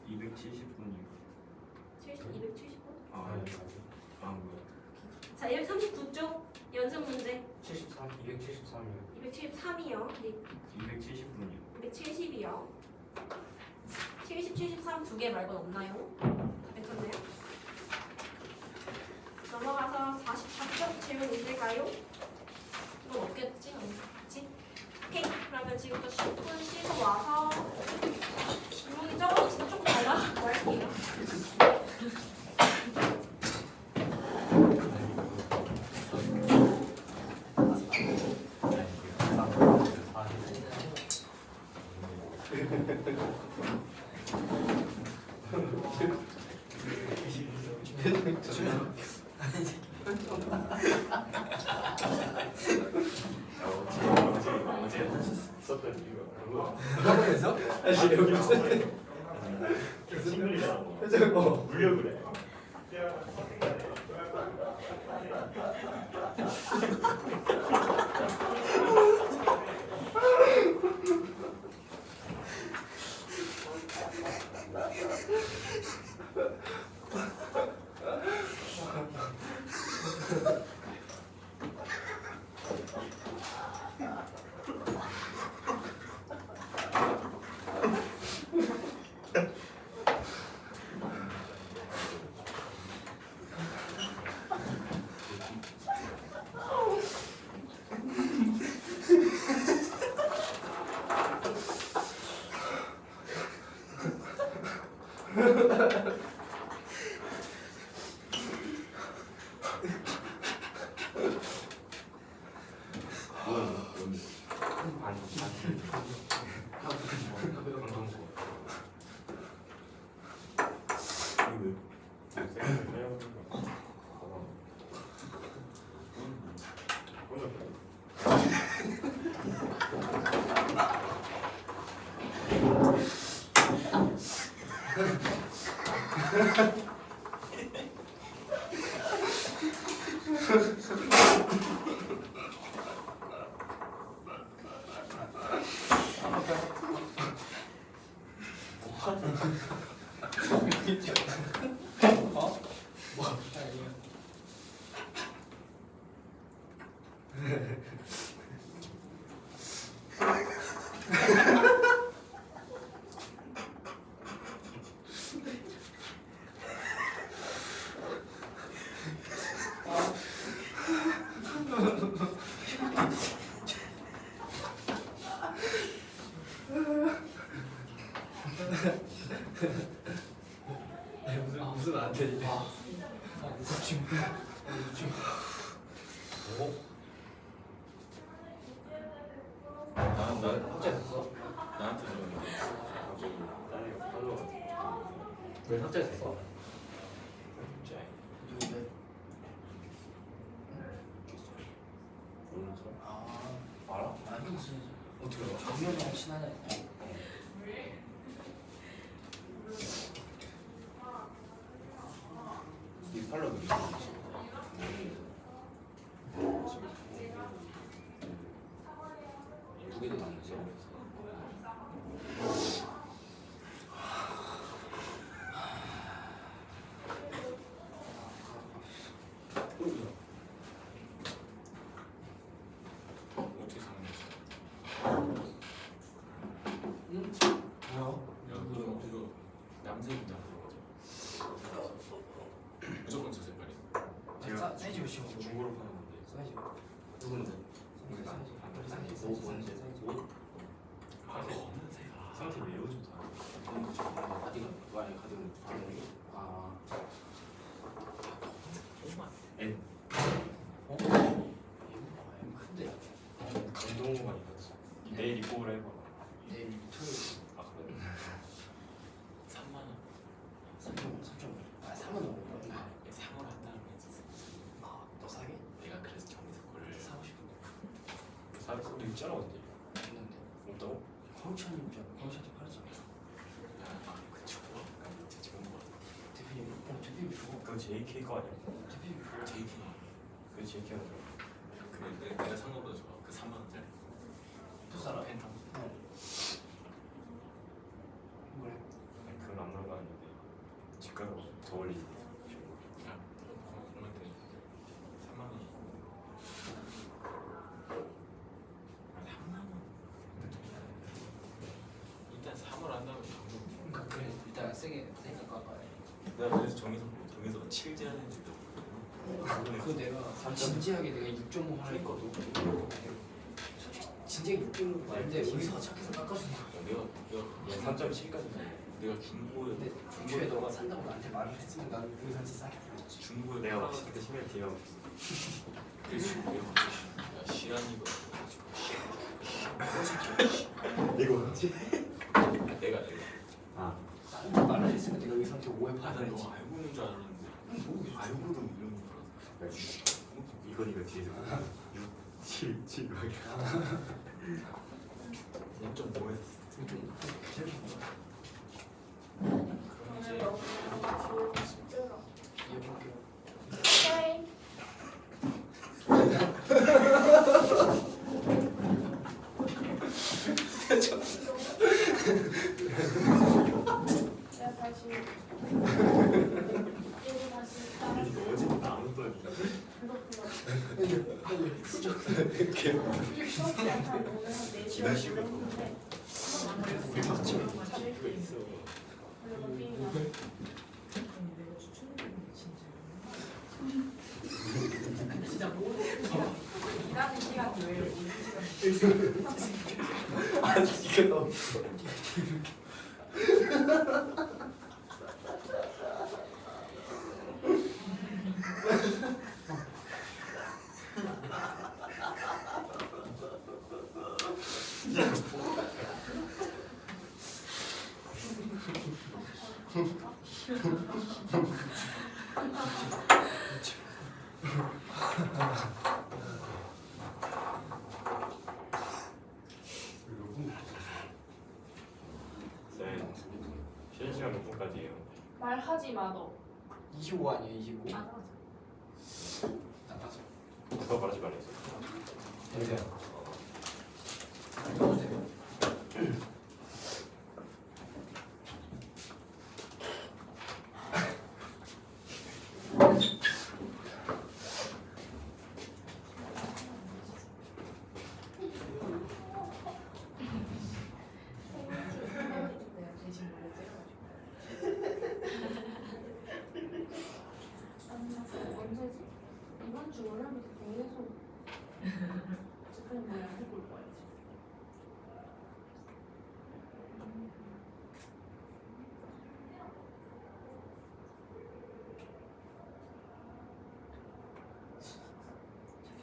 270번이요. 270번? 뭐야. 자, 239쪽 연습 문제 73, 273이요. 273이요. 270번이요. 270이요. 70, 73 두 개 말고는 없나요? 괜찮나요? 넘어가서 44쪽 질문 있을까요? 이건 없겠지? 없겠지? 오케이. 그러면 지금부터 10분 쉬고 와서 질문이 적어도 진짜 조금 달라고 할게요. 어제 썼던 이유가 학원에서? 아니 여기 있을 때 친구들이랑 표정 물려 그래. 어? 뭐? 무슨 안 되지? 무슨 친구? 무슨 친구? 난 삭제했어? 나한테 줬는데 갑자기 딸이 팔로워. 왜 삭제했어? 진짜 누군데? 모르는 사람? 아, 알아? 아니 무슨 어떻게 알아? 정면이랑 친하냐? 이 팔로워 누구? 두 개도 남았어. 어떻게 사는 거지? 응? 뭐야? 야, 그거 남색이다 그거. 무조건 저 색깔이. 제가 사이즈 몇 시간? 중고로 파는 건데. 사이즈 누군데? 사이즈 뭐 뭔데? 옷? 아, 검은색. 상태 매우 좋다. 가디건 와이 가디건 아 N. 어? M 큰데 감동만 입었어. 내일 입고 오라 해봐. 내일 토요일 아 그래? 3만 원. 3.5 아 3만 원 3월 한다는 거지. 아너 사게? 내가 그래서 정해서 그걸 사고 싶은데 살 수도 있잖아 근데. 있는데 없다고? 황찬님 좀 황찬님 팔았잖아 아 그쵸. 진짜 좋은 거 같아. 대표님 대표님 주고 그거 JK 거 아니야? 대표님 주고 JK. 그 JK 하는 거. 그 내가 산 거보다 좋아. 그 3만 원짜리. 풋사라 펜타. 뭐래? 아니 그건 안 물어봤는데 집 가서 더 올리지. 야, 그러면 돼. 3만 원. 3만 원. 일단 3월 한다면 방금. 그러니까 그래 일단 세게 깎아야 내가 그래서 정해서 7제하는 줄도 그 내가 진지하게 내가 6.5 하랬거든 솔직히 진지하게 6.5 하는데 의사가 착해서 깎아준다 내가 3.7까지 내가 중고에 근데 중초에 너가 산다고 나한테 말을 했으면 나는 의사한테 싸게 불렀지 중고에 내가 왔을 때 심해 뒤가 없었어. 그 중고에 야 시간이고 이거 뭐지? 내가 아 나한테 말을 했으면 내가 의사한테 오해 아, 나 받아야지 너 알고 있는 줄 알았는데 모르겠어 알고도 이런 거 알았어. 이거 거니까 뒤에서 6, 7, 7 이렇게 0.5에서 좀 제일 오늘 너무 힘들어. 이해볼게요. 오케이. 내가 다시 얘를 다시 따라 어제 아무도 안 이렇게 수업이 약간 오늘 한 4시간 지나시고. 했는데 우리 박치기 찍고 있어. 그리고 게임을 일하는 시간이 왜 아 이거 너무 네. 쉬는 시간 몇 분까지예요? 말하지 마 너. 25 아니에요 25? 맞아 맞아. 나빠져. 누가 말하지 말랬어? 네. 대신 몰래 때려가지고 언제지? 이번 주 월요일부터 계속 집회는 뭐야 해볼 거야 지금.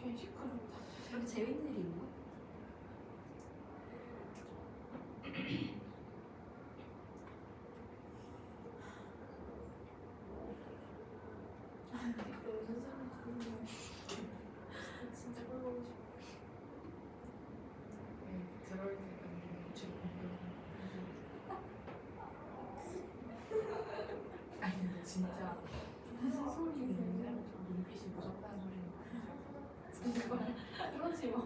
되게 시끄럽다. 이렇게 재밌는 일이 있나? 진짜 꼴보고 싶어. 들어올 때까지 지금 아니 근데 진짜 무슨 소리세요? 눈빛이 무섭다는 소리는 제발 그러지 마.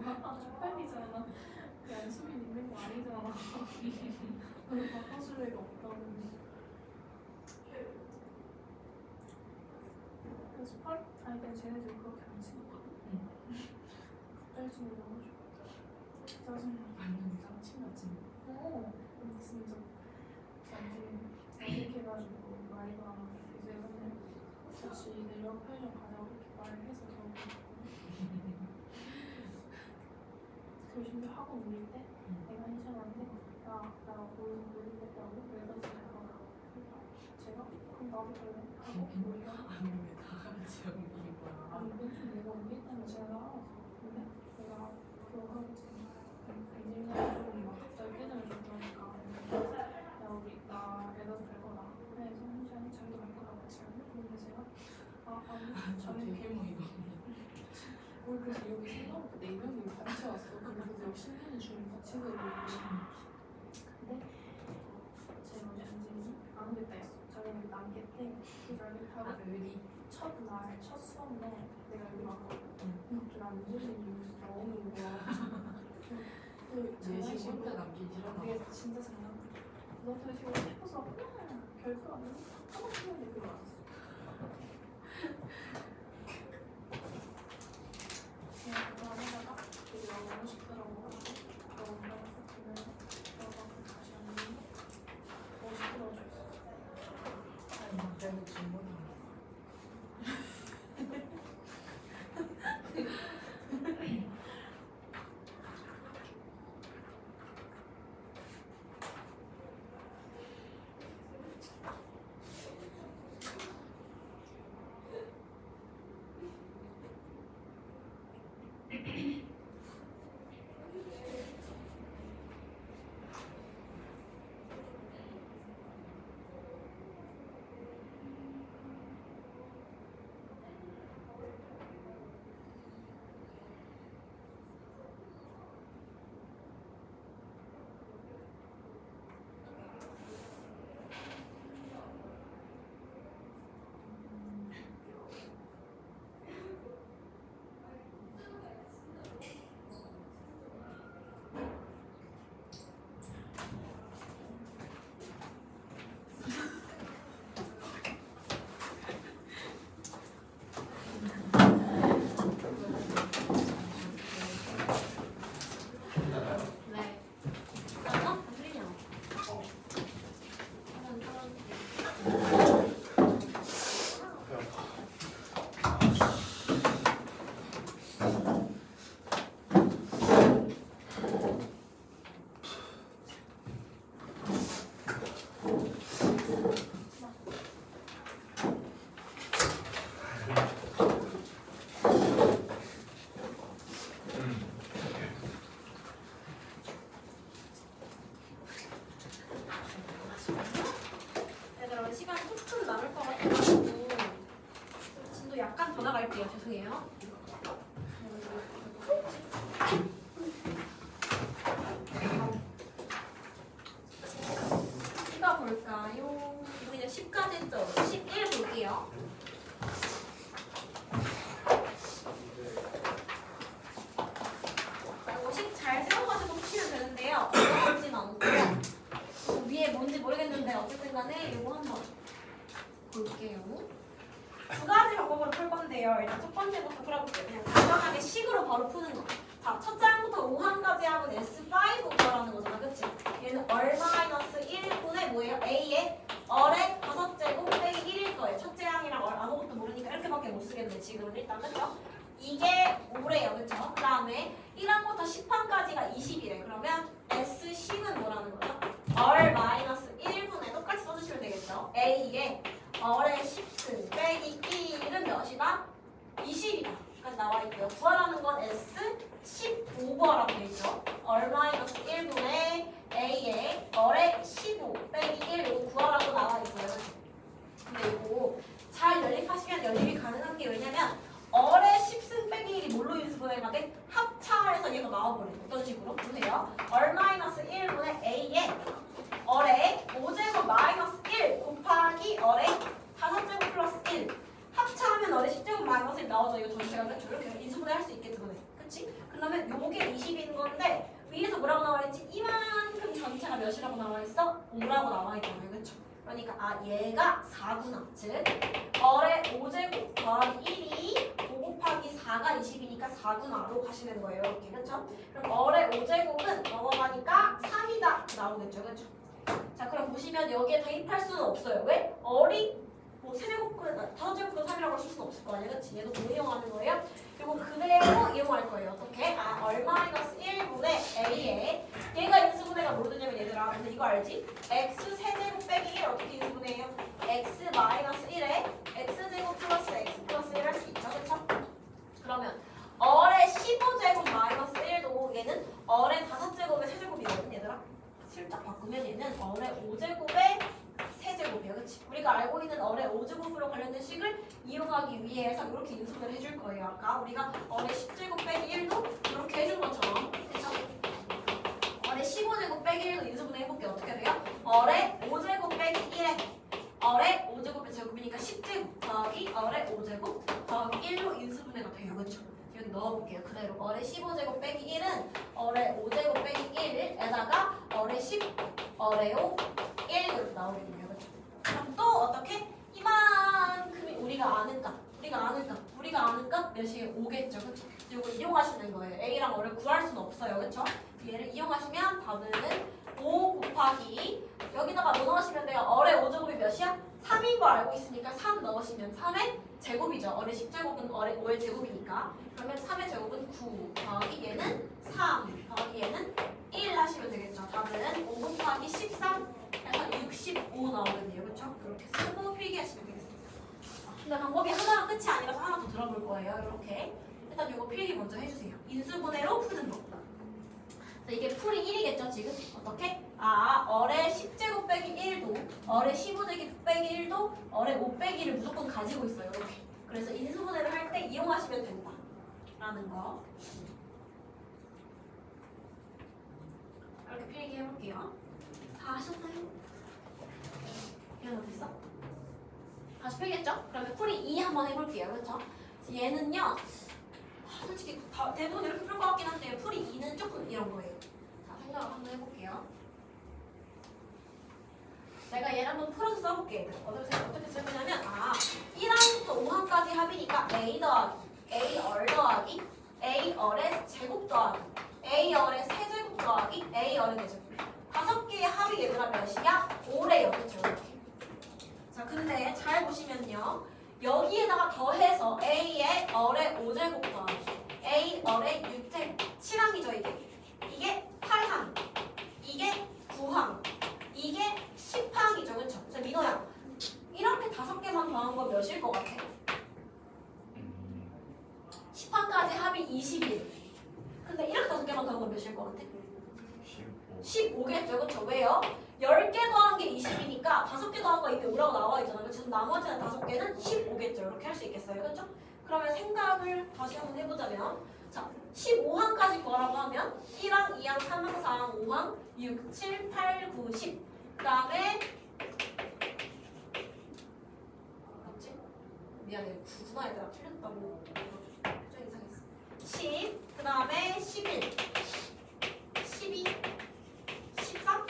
쪽팔리잖아. 양심이 있는 거 아니잖아. 너는 바꿔줄 애가 없다고. 그래서 아니 근데 쟤네들 그렇게 안 친거든. 딸친구 너무 좋아. 짜증나. 완전 쌍친같이 근데 진짜 잠시 어색해가지고 말이가 이제 맨날 같이 내려 편의점 가자고 이렇게 말을 해서 그 심지어 학원 올릴 때 내가 희생한데 나 모르겠다고 외가지 갈 거라. 제가 그럼 나도 갈래 하고 오히려 아니 왜 다 같이 연기인 거야 아니 맨날 내가 올릴 때는 제가 나왔어. 근데 내가 그거 하고 이제는 좀막 갑자기 깨달을 정도니까 나 애가 갈 거라. 그래서 혼자 자기도 갈 거라 같이 할래? 근데 제가 아니 저 저는 되게 뭐 이거 우리 그래서 여기 생각보다 4명이 같이 왔어. 그래서 여기 신나는 주민 같이 들고 근데 제가 어제 안지민이 안 오겠다 했어. 자기는 남겠대. 그래서 여기 타고 여기 첫날 첫 수업날 내가 여기 왔거든. 근데 안지민이 여기서 나오는 거야. 그 내시 혼자 장난식으로 남기 싫어나 되게 진짜 장난. 너도 지금 해봐서 그냥 별거 아니야. 하고 싶은데 그거 왔어. 그냥 그거 하다가 되게 너무 시끄러워. 너무 올라갔어. 그러면 너가 다시 왔는데 너무 시끄러워져 있어. 아니 갑자기 질문이 나갈게요. 죄송해요. 이거 볼까요? 이거 이제 10까지 했죠? 11 볼게요. 이거 10 잘 세워가지고 푸시면 되는데요. 어렵진 않고요. 위에 뭔지 모르겠는데 어쨌든 간에 이거 한번 볼게요. 두 가지 방법으로 풀 건데요. 일단 첫 번째부터 풀어볼게요. 그냥 간단하게 식으로 바로 푸는 거. 자, 첫 장부터 5항까지 하면 S5 구하라는 거잖아. 그치? 얘는 얼-1분의 뭐예요? A의 얼의 5제곱 빼기 1일 거예요. 첫째 항이랑 얼 아무것도 모르니까 이렇게밖에 못 쓰겠는데 지금은 일단 그쵸? 이게 5래요. 그쵸? 그 다음에 1항부터 10항까지가 20이래. 그러면 S10은 뭐라는 거죠? 얼-1분의 똑같이 써주시면 되겠죠? A의 얼의 10승 빼기 1은 몇이다? 20이다. 까지 나와 있고요. 구하라는 건 S15 구하라고 되어 있죠. 얼-1분의 A의 얼의 15 빼기 1 이거 구하라고 나와 있어요. 근데 이거 잘 연립하시면 연립이 가능한 게 왜냐면 얼의 10승 빼기 1이 뭘로 인수분해가 돼? 합차해서 얘가 나와버려요. 어떤 식으로? 보세요. 얼-1분의 A의 얼의 5제곱 마이너스 1 곱하기 얼의 5제곱 플러스 1 합차하면 얼의 10제곱 마이너스 1 나오죠. 이거 전체가 그렇죠. 이렇게 인수분해 할 수 있겠죠. 그치? 그러면 요게 20인 건데 위에서 뭐라고 나와 있지? 이만큼 전체가 몇이라고 나와 있어? 5라고 나와 있잖아요. 그쵸? 그러니까 아 얘가 4구나. 즉 얼의 5제곱 더하기 1이 5 곱하기 4가 20이니까 4구나로 가시는 거예요. 이렇게. 그쵸? 그럼 얼의 5제곱은 넘어가니까 3이다 나오겠죠. 그쵸? 자 그럼 보시면 여기에 대입할 수는 없어요. 왜? 얼이 뭐 3제곱보다 5제곱보다 3이라고 쓸 수는 없을 거 아니야. 그치? 얘도 뭐 이용하는 거예요? 그리고 그대로 이용할 거예요. 어떻게? 아 얼-1분의 A에 얘가 인수분해가 뭐되냐면 얘들아 근데 이거 알지? x 세제곱 빼기 1 어떻게 인수분해해요? x 마이너스 1에 x제곱 플러스 x 플러스 1 할 수 있죠. 그쵸? 그러면 얼의 15제곱 마이너스 1도 얘는 얼의 5제곱의 세제곱이거든 얘들아. 슬쩍 바꾸면 얘는 얼의 5제곱의 세제곱이야. 그치? 우리가 알고 있는 얼의 5제곱으로 관련된 식을 이용하기 위해서 이렇게 인수분해를 해줄 거예요. 아까 우리가 얼의 10제곱 빼기 1도 이렇게 해준 것처럼. 그쵸? 얼의 15제곱 빼기 1도 인수분해 해볼게요. 어떻게 돼요? 얼의 5제곱 빼기 1에 얼의 5제곱의 제곱이니까 10제곱 더하기 얼의 5제곱 더하기 1로 인수분해가 돼요. 그쵸? 여기 넣어볼게요. 그대로 얼의 15제곱 빼기 1은 얼의 5제곱 빼기 1에다가 얼의 10, 얼의 5, 1 이렇게 나오겠네요. 그쵸? 그럼 또 어떻게? 이만큼이 우리가 아는 값 몇이 5겠죠. 그쵸? 이거 이용하시는 거예요. A랑 얼을 구할 수는 없어요. 그쵸? 얘를 이용하시면 답은 5 곱하기 여기다가 뭐 넣으시면 돼요? 얼의 5제곱이 몇이야? 3인 거 알고 있으니까 3 넣으시면 3의 제곱이죠. 얼의 10제곱은 얼의 5의 제곱이니까. 그러면 3의 제곱은 9 더하기 얘는 3 더하기 얘는 1 하시면 되겠죠. 답은 5 곱하기 13 해서 65 나오겠네요. 그렇죠? 이렇게 쓰고 필기하시면 되겠습니다. 근데 방법이 하나가 끝이 아니라서 하나 더 들어볼 거예요. 이렇게 일단 이거 필기 먼저 해주세요. 인수분해로 푸는 거. 자, 이게 풀이 1이겠죠 지금? 어떻게? 아 얼의 10제곱 빼기 1도 얼의 15제곱 빼기 1도 얼의 5 빼기를 무조건 가지고 있어요. 이렇게. 그래서 인수분해를 할 때 이용하시면 된다 라는 거. 이렇게 필기 해볼게요. 다 하셨나요? 얘는 어딨어? 다시 필겠죠? 그러면 풀이 2 한번 해볼게요. 그렇죠? 얘는요 솔직히 대부분 이렇게 풀 것 같긴 한데 풀이 2는 조금 이런 거예요. 자 생각을 한번 해볼게요. 내가 얘를 한번 풀어서 써볼게. 어떻게 쓸 거냐면 1항부터 5항까지 합이니까 A 더하기 A 얼 더하기 A 얼의 제곱 더하기 A 얼의 세제곱 더하기 A 얼의 대제곱 5개의 합이 얘들아 몇이야? 5래요. 그렇죠? 이렇게. 자 근데 잘 보시면요. 여기에다가 더해서 A의 얼의 5제곱 더하기 A 얼의 6제곱 7항이죠 이게 8항 이게 9항 이게 10항이죠. 그쵸? 자 민호야 이렇게 5개만 더한 건 몇일 것 같아? 10항까지 합이 21 근데 이렇게 5개만 더한 건 몇일 것 같아? 15겠죠. 그쵸? 왜요? 10개 더한 게 20이니까 5개 더한 거 이미 5라고 나와 있잖아요. 그래서 나머지는 5개는 15겠죠. 이렇게 할 수 있겠어요. 그쵸? 그러면 생각을 다시 한번 해보자면 자 15항까지 구하라고 하면 1항, 2항, 3항, 4항, 5항, 6, 7, 8, 9, 10 그 다음에 맞지? 미안해 9구나 얘들아 틀렸다고 좀 이상했어 10, 그 다음에 11 12 13?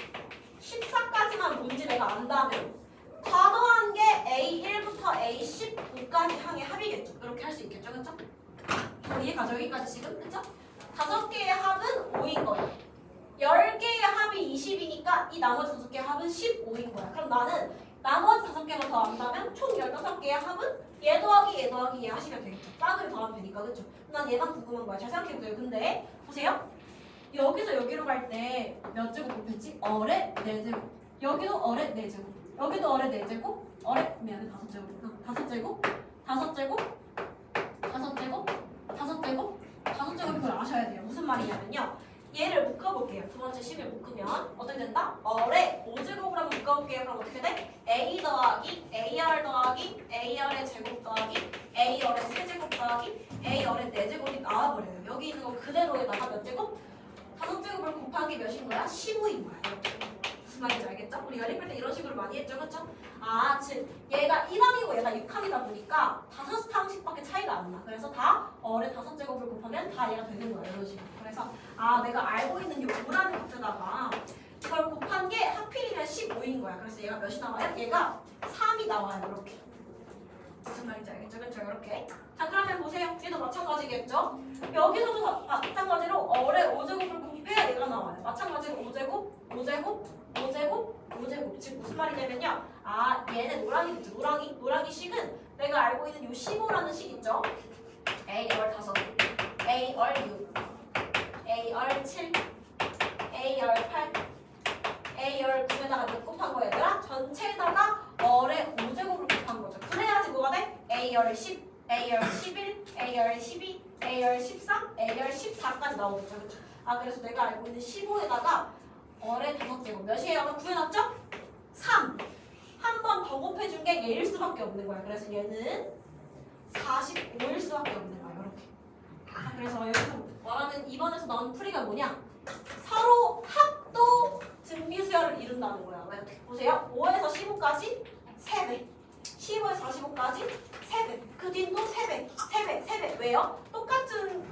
14까지만 뭔지 내가 안다면 다 더한 게 A1부터 A15까지 항의 합이겠죠. 이렇게 할 수 있겠죠. 그쵸? 이해가죠? 여기까지 지금? 그쵸? 5개의 합은 5인 거예요. 10개의 합이 20이니까 이 나머지 5개의 합은 15인 거야. 그럼 나는 나머지 5개만 더 안다면 총 15개의 합은 얘 더하기 얘 더하기 얘 하시면 되겠죠. 짝을 더하면 되니까. 그쵸? 난 얘만 궁금한 거야. 잘 생각해보세요. 근데 보세요. 여기서 여기로 갈 때 몇 제곱 곱했지? 어레 4제곱. 여기도 어레 4제곱. 여기도 어레 4제곱. 어레 미안해 5제곱. 5제곱. 5제곱. 5제곱. 5제곱. 5제곱 이걸 아셔야 돼요. 무슨 말이냐면요. 얘를 묶어볼게요. 두 번째 식을 묶으면 어떻게 된다? 어레 5제곱을 한번 묶어볼게요. 그럼 어떻게 돼? A 더하기 AR 더하기 AR의 제곱 더하기 AR의 세제곱 더하기 AR의 4제곱이 나와버려요. 여기 있는 거 그대로에다가 몇 제곱? 5제곱을 곱한 게 몇인 거야? 15인 거야. 이렇게. 무슨 말인지 알겠죠? 우리 연립할 때 이런 식으로 많이 했죠, 그렇죠? 아, 즉 얘가 1항이고 얘가 6항이다 보니까 5항씩밖에 차이가 안 나. 그래서 다 어레 5제곱을 곱하면 다 얘가 되는 거야, 이런 식으로. 그래서 아, 내가 알고 있는 요 5라는 값에다가 이걸 곱한 게 하필이면 15인 거야. 그래서 얘가 몇이 나와요? 얘가 3이 나와요, 이렇게. 무슨 말인지 알겠죠? 그렇죠? 이렇게. 자, 그러면 보세요. 얘도 마찬가지겠죠? 여기서도 마찬가지로 어레 5제곱을 곱해야 얘가 나와요. 마찬가지로 5제곱, 5제곱, 5제곱, 5제곱. 즉 무슨 말이냐면요. 아, 얘는 노랑이겠죠. 노랑이 식은 내가 알고 있는 요 15라는 식 있죠? A열 5, A열 6, A열 7, A열 8, A열 9에다가 몇 곱한 거야, 얘들아? 전체에다가 어레 5제곱을 곱한 거죠. 그래야지 뭐가 돼? A열 10, A열 11, A열 12, A열 13, A열 14까지 나오겠죠. 그렇죠? 아, 그래서 내가 알고 있는 15에다가 어레 5제곱 몇이에요? 아까 구해놨죠? 3. 한 번 더 곱해준 게 얘일 수밖에 없는 거야. 그래서 얘는 45일 수밖에 없는 거야. 이렇게. 아, 그래서 여기서 말하는 2번에서 나온 풀이가 뭐냐? 서로 합도 등비수열을 이룬다는 거야. 왜? 보세요. 5에서 15까지 3배. 15에서 45까지 3배. 그 뒤도 3배. 3배. 3배. 왜요?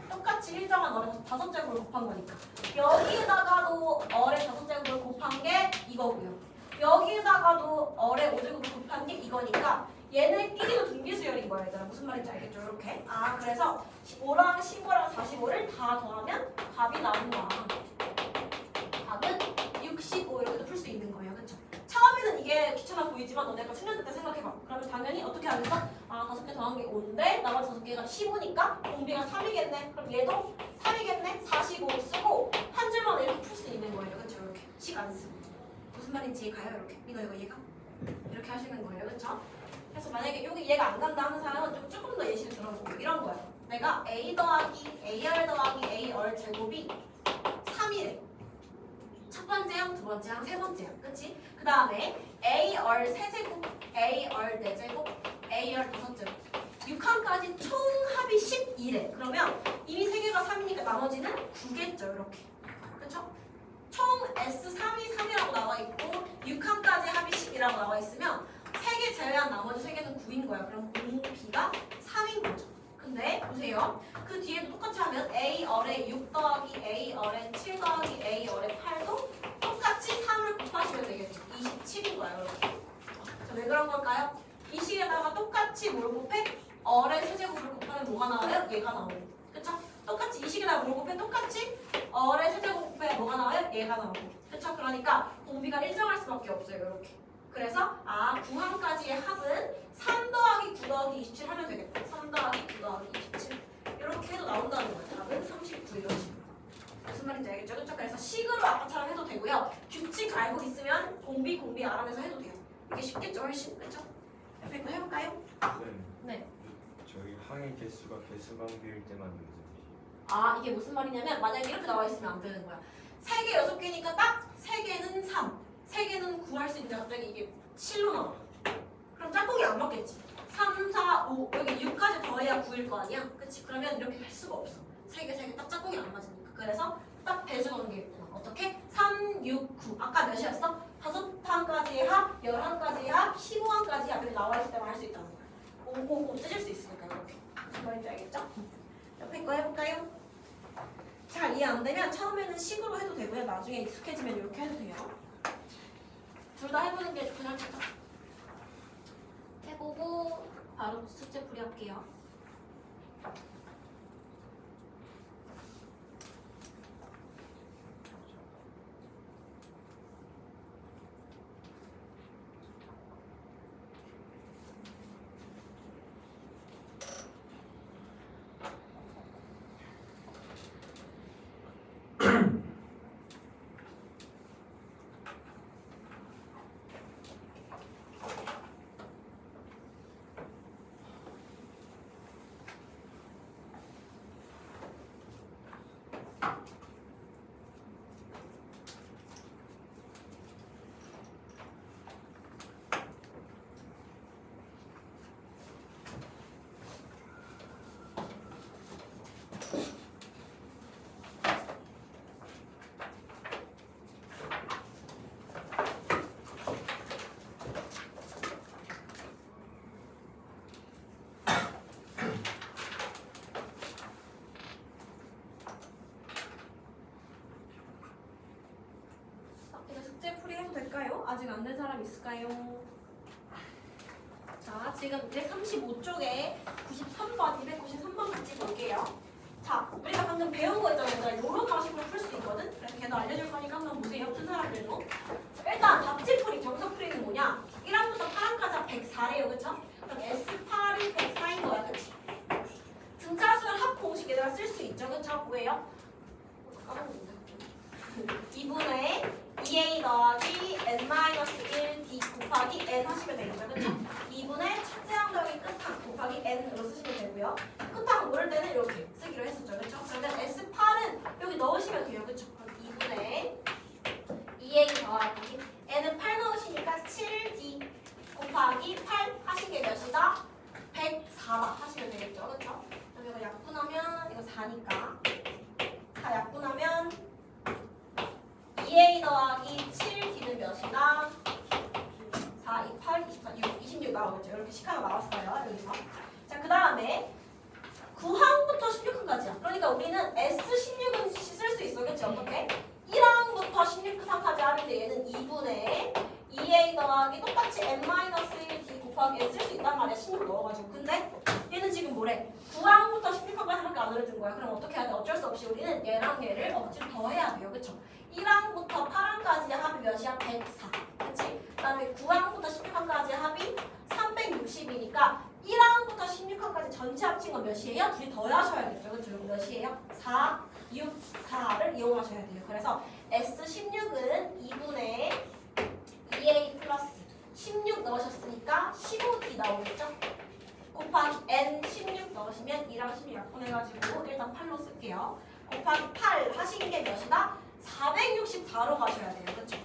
똑같이 일정한 어레 5제곱을 곱한 거니까. 여기에다가도 어레 5제곱을 곱한 게 이거고요. 여기에다가도 어레 5제곱을 곱한 게 이거니까 얘네끼리도 등비수열인 거야, 얘들아. 무슨 말인지 알겠죠? 이렇게. 아, 그래서 5랑 15랑 45를 다 더하면 답이 나온 거야. 답은 65 이렇게도 풀 수 있는 거예요. 그쵸? 처음에는 이게 귀찮아 보이지만 너네가 숙련될 때 생각해봐. 그러면 당연히 어떻게 하겠어? 아, 5개 더한 게 5인데 나머지 5개가 15니까 공비가 3이겠네. 그럼 얘도 3이겠네. 45 쓰고 한 줄만 이렇게 풀 수 있는 거예요. 그쵸? 이렇게. 식 안 쓰고. 무슨 말인지 가요? 이렇게. 이거 얘가? 이렇게 하시는 거예요. 그쵸? 그래서 만약에 여기 얘가 안 간다 하는 사람은 조금 더 예시를 들어보고 이런 거야. 내가 A 더하기 AR 더하기 AR 제곱이 3이래. 첫 번째 항, 두 번째 항, 세 번째 항. 그치? 그 다음에 AR 세제곱, AR 4제곱, AR 5제곱. 6항까지 총 합이 12래. 그러면 이미 3개가 3이니까 나머지는 9겠죠. 이렇게. 그쵸? 총 S3이 3이라고 나와 있고 6항까지 합이 10이라고 나와 있으면 3개 제외한 나머지 3개는 9인 거야. 그럼 공비가 3인 거죠. 근데 보세요. 그 뒤에도 똑같이 하면 A열에 6 더하기 A열에 7 더하기 A열에 8도 똑같이 3을 곱하시면 되겠죠. 27인 거예요. 이렇게. 자, 왜 그런 걸까요? 이 식에다가 똑같이 뭘 곱해? 얼의 세제곱을 곱하면 뭐가 나와요? 얘가 나오고. 그쵸? 똑같이 이 식에다가 뭘 곱해? 똑같이 얼의 세제곱 곱해 뭐가 나와요? 얘가 나오고. 그쵸? 그러니까 공비가 일정할 수밖에 없어요. 이렇게. 그래서 아 9항까지의 합은 3 더하기 9 더하기 27 하면 되겠다. 3 더하기 9 더하기 27 이렇게 해도 나온다는 거예요. 답은 39 이런 식으로. 무슨 말인지 알겠죠? 그쵸? 그래서 식으로 아까처럼 해도 되고요. 규칙 알고 있으면 공비 알아내서 해도 돼요. 이게 쉽겠죠? 훨씬. 그쵸? 옆에 거 해볼까요? 네. 저희 항의 개수가 개수관계일 때만 문제지. 아 이게 무슨 말이냐면 만약에 이렇게 나와 있으면 안 되는 거야. 3개 6개니까 딱 3개는 3 3개는 9 할 수 있는데 갑자기 이게 7로 나와. 그럼 짝꿍이 안 맞겠지. 3, 4, 5 여기 6까지 더해야 9일 거 아니야? 그치? 그러면 이렇게 할 수가 없어. 세 개 딱 짝꿍이 안 맞으니까. 그래서 딱 배수 관계였구나. 어떻게? 3, 6, 9 아까 몇이었어? 5항까지의 합, 11까지의 합, 15항까지의 합 이렇게 나와 있을 때만 할 수 있다는 거야. 5, 5 찢을 수 있으니까 이렇게. 무슨 말인지 알겠죠? 옆에 거 해볼까요? 잘 이해 안 되면 처음에는 식으로 해도 되고요. 나중에 익숙해지면 이렇게 해도 돼요. 둘 다 해보는 게 그냥 좋다. 해보고 바로 숙제 풀이할게요. 이거 숙제 풀이 해도 될까요? 아직 안 된 사람 있을까요? 자, 지금 이제 35쪽에 93번, 293번 같이 볼게요. 자, 우리가 방금 배운 거 있잖아요. 요런 방식으로 풀 수 있거든? 그래서 걔도 알려줄 거니까 한번 보세요. 큰 사람들도. 일단 답지풀이, 정석풀이는 뭐냐? 1항부터 8항까지 104래요. 그쵸? 그럼 S8이 104인 거야. 그치? 등차수를 합 공식에다가 쓸 수 있죠. 그쵸? 뭐예요? 까먹었는데. 2분의 2a 더하기 n-1d 곱하기 n 하시면 되겠죠. 그쵸? 2분의 첫째 항 더하기 끝항 곱하기 n으로 쓰시면 되고요. 끝항 모를 때는 이렇게 쓰기로 했었죠. 그쵸? 그러면 S8은 여기 넣으시면 돼요. 그쵸? 그럼 2분의 2a 더하기 n은 8 넣으시니까 7d 곱하기 8 하신 게 몇이다? 104다 하시면 되겠죠. 그쵸? 그럼 이거 약분하면 이거 4니까 4 약분하면 2a 더하기 7d는 몇이다? 4, 2, 8, 24, 26 나오겠죠. 이렇게 식하가 나왔어요. 여기서. 자, 그 다음에 9항부터 16항까지야. 그러니까 우리는 S16은 쓸 수 있어. 그치? 어떻게? 1항부터 16항까지 하는데 얘는 2분의 2a 더하기 똑같이 n-1d 곱하기 n 쓸 수 있단 말이야. 16 넣어가지고. 근데 얘는 지금 뭐래? 9항부터 16항까지밖에 안 알려준 거야. 그럼 어떻게 해야 돼? 어쩔 수 없이 우리는 얘랑 얘를 억지로 더해야 돼요. 그쵸? 1항부터 8항까지의 합이 몇이야? 104. 그치? 그 다음에 9항부터 16항까지의 합이 360이니까 1항부터 16항까지 전체 합친 건 몇이에요? 둘이 더하셔야겠죠. 그쵸? 몇이에요? 4, 6, 4를 이용하셔야 돼요. 그래서 S16은 2분의 2a 플러스 16 넣으셨으니까 15d 나오겠죠? 곱하기 n16 넣으시면 2랑 16 약분해가지고 일단 8로 쓸게요. 곱하기 8 하신 게 몇이다? 464로 가셔야 돼요. 그쵸?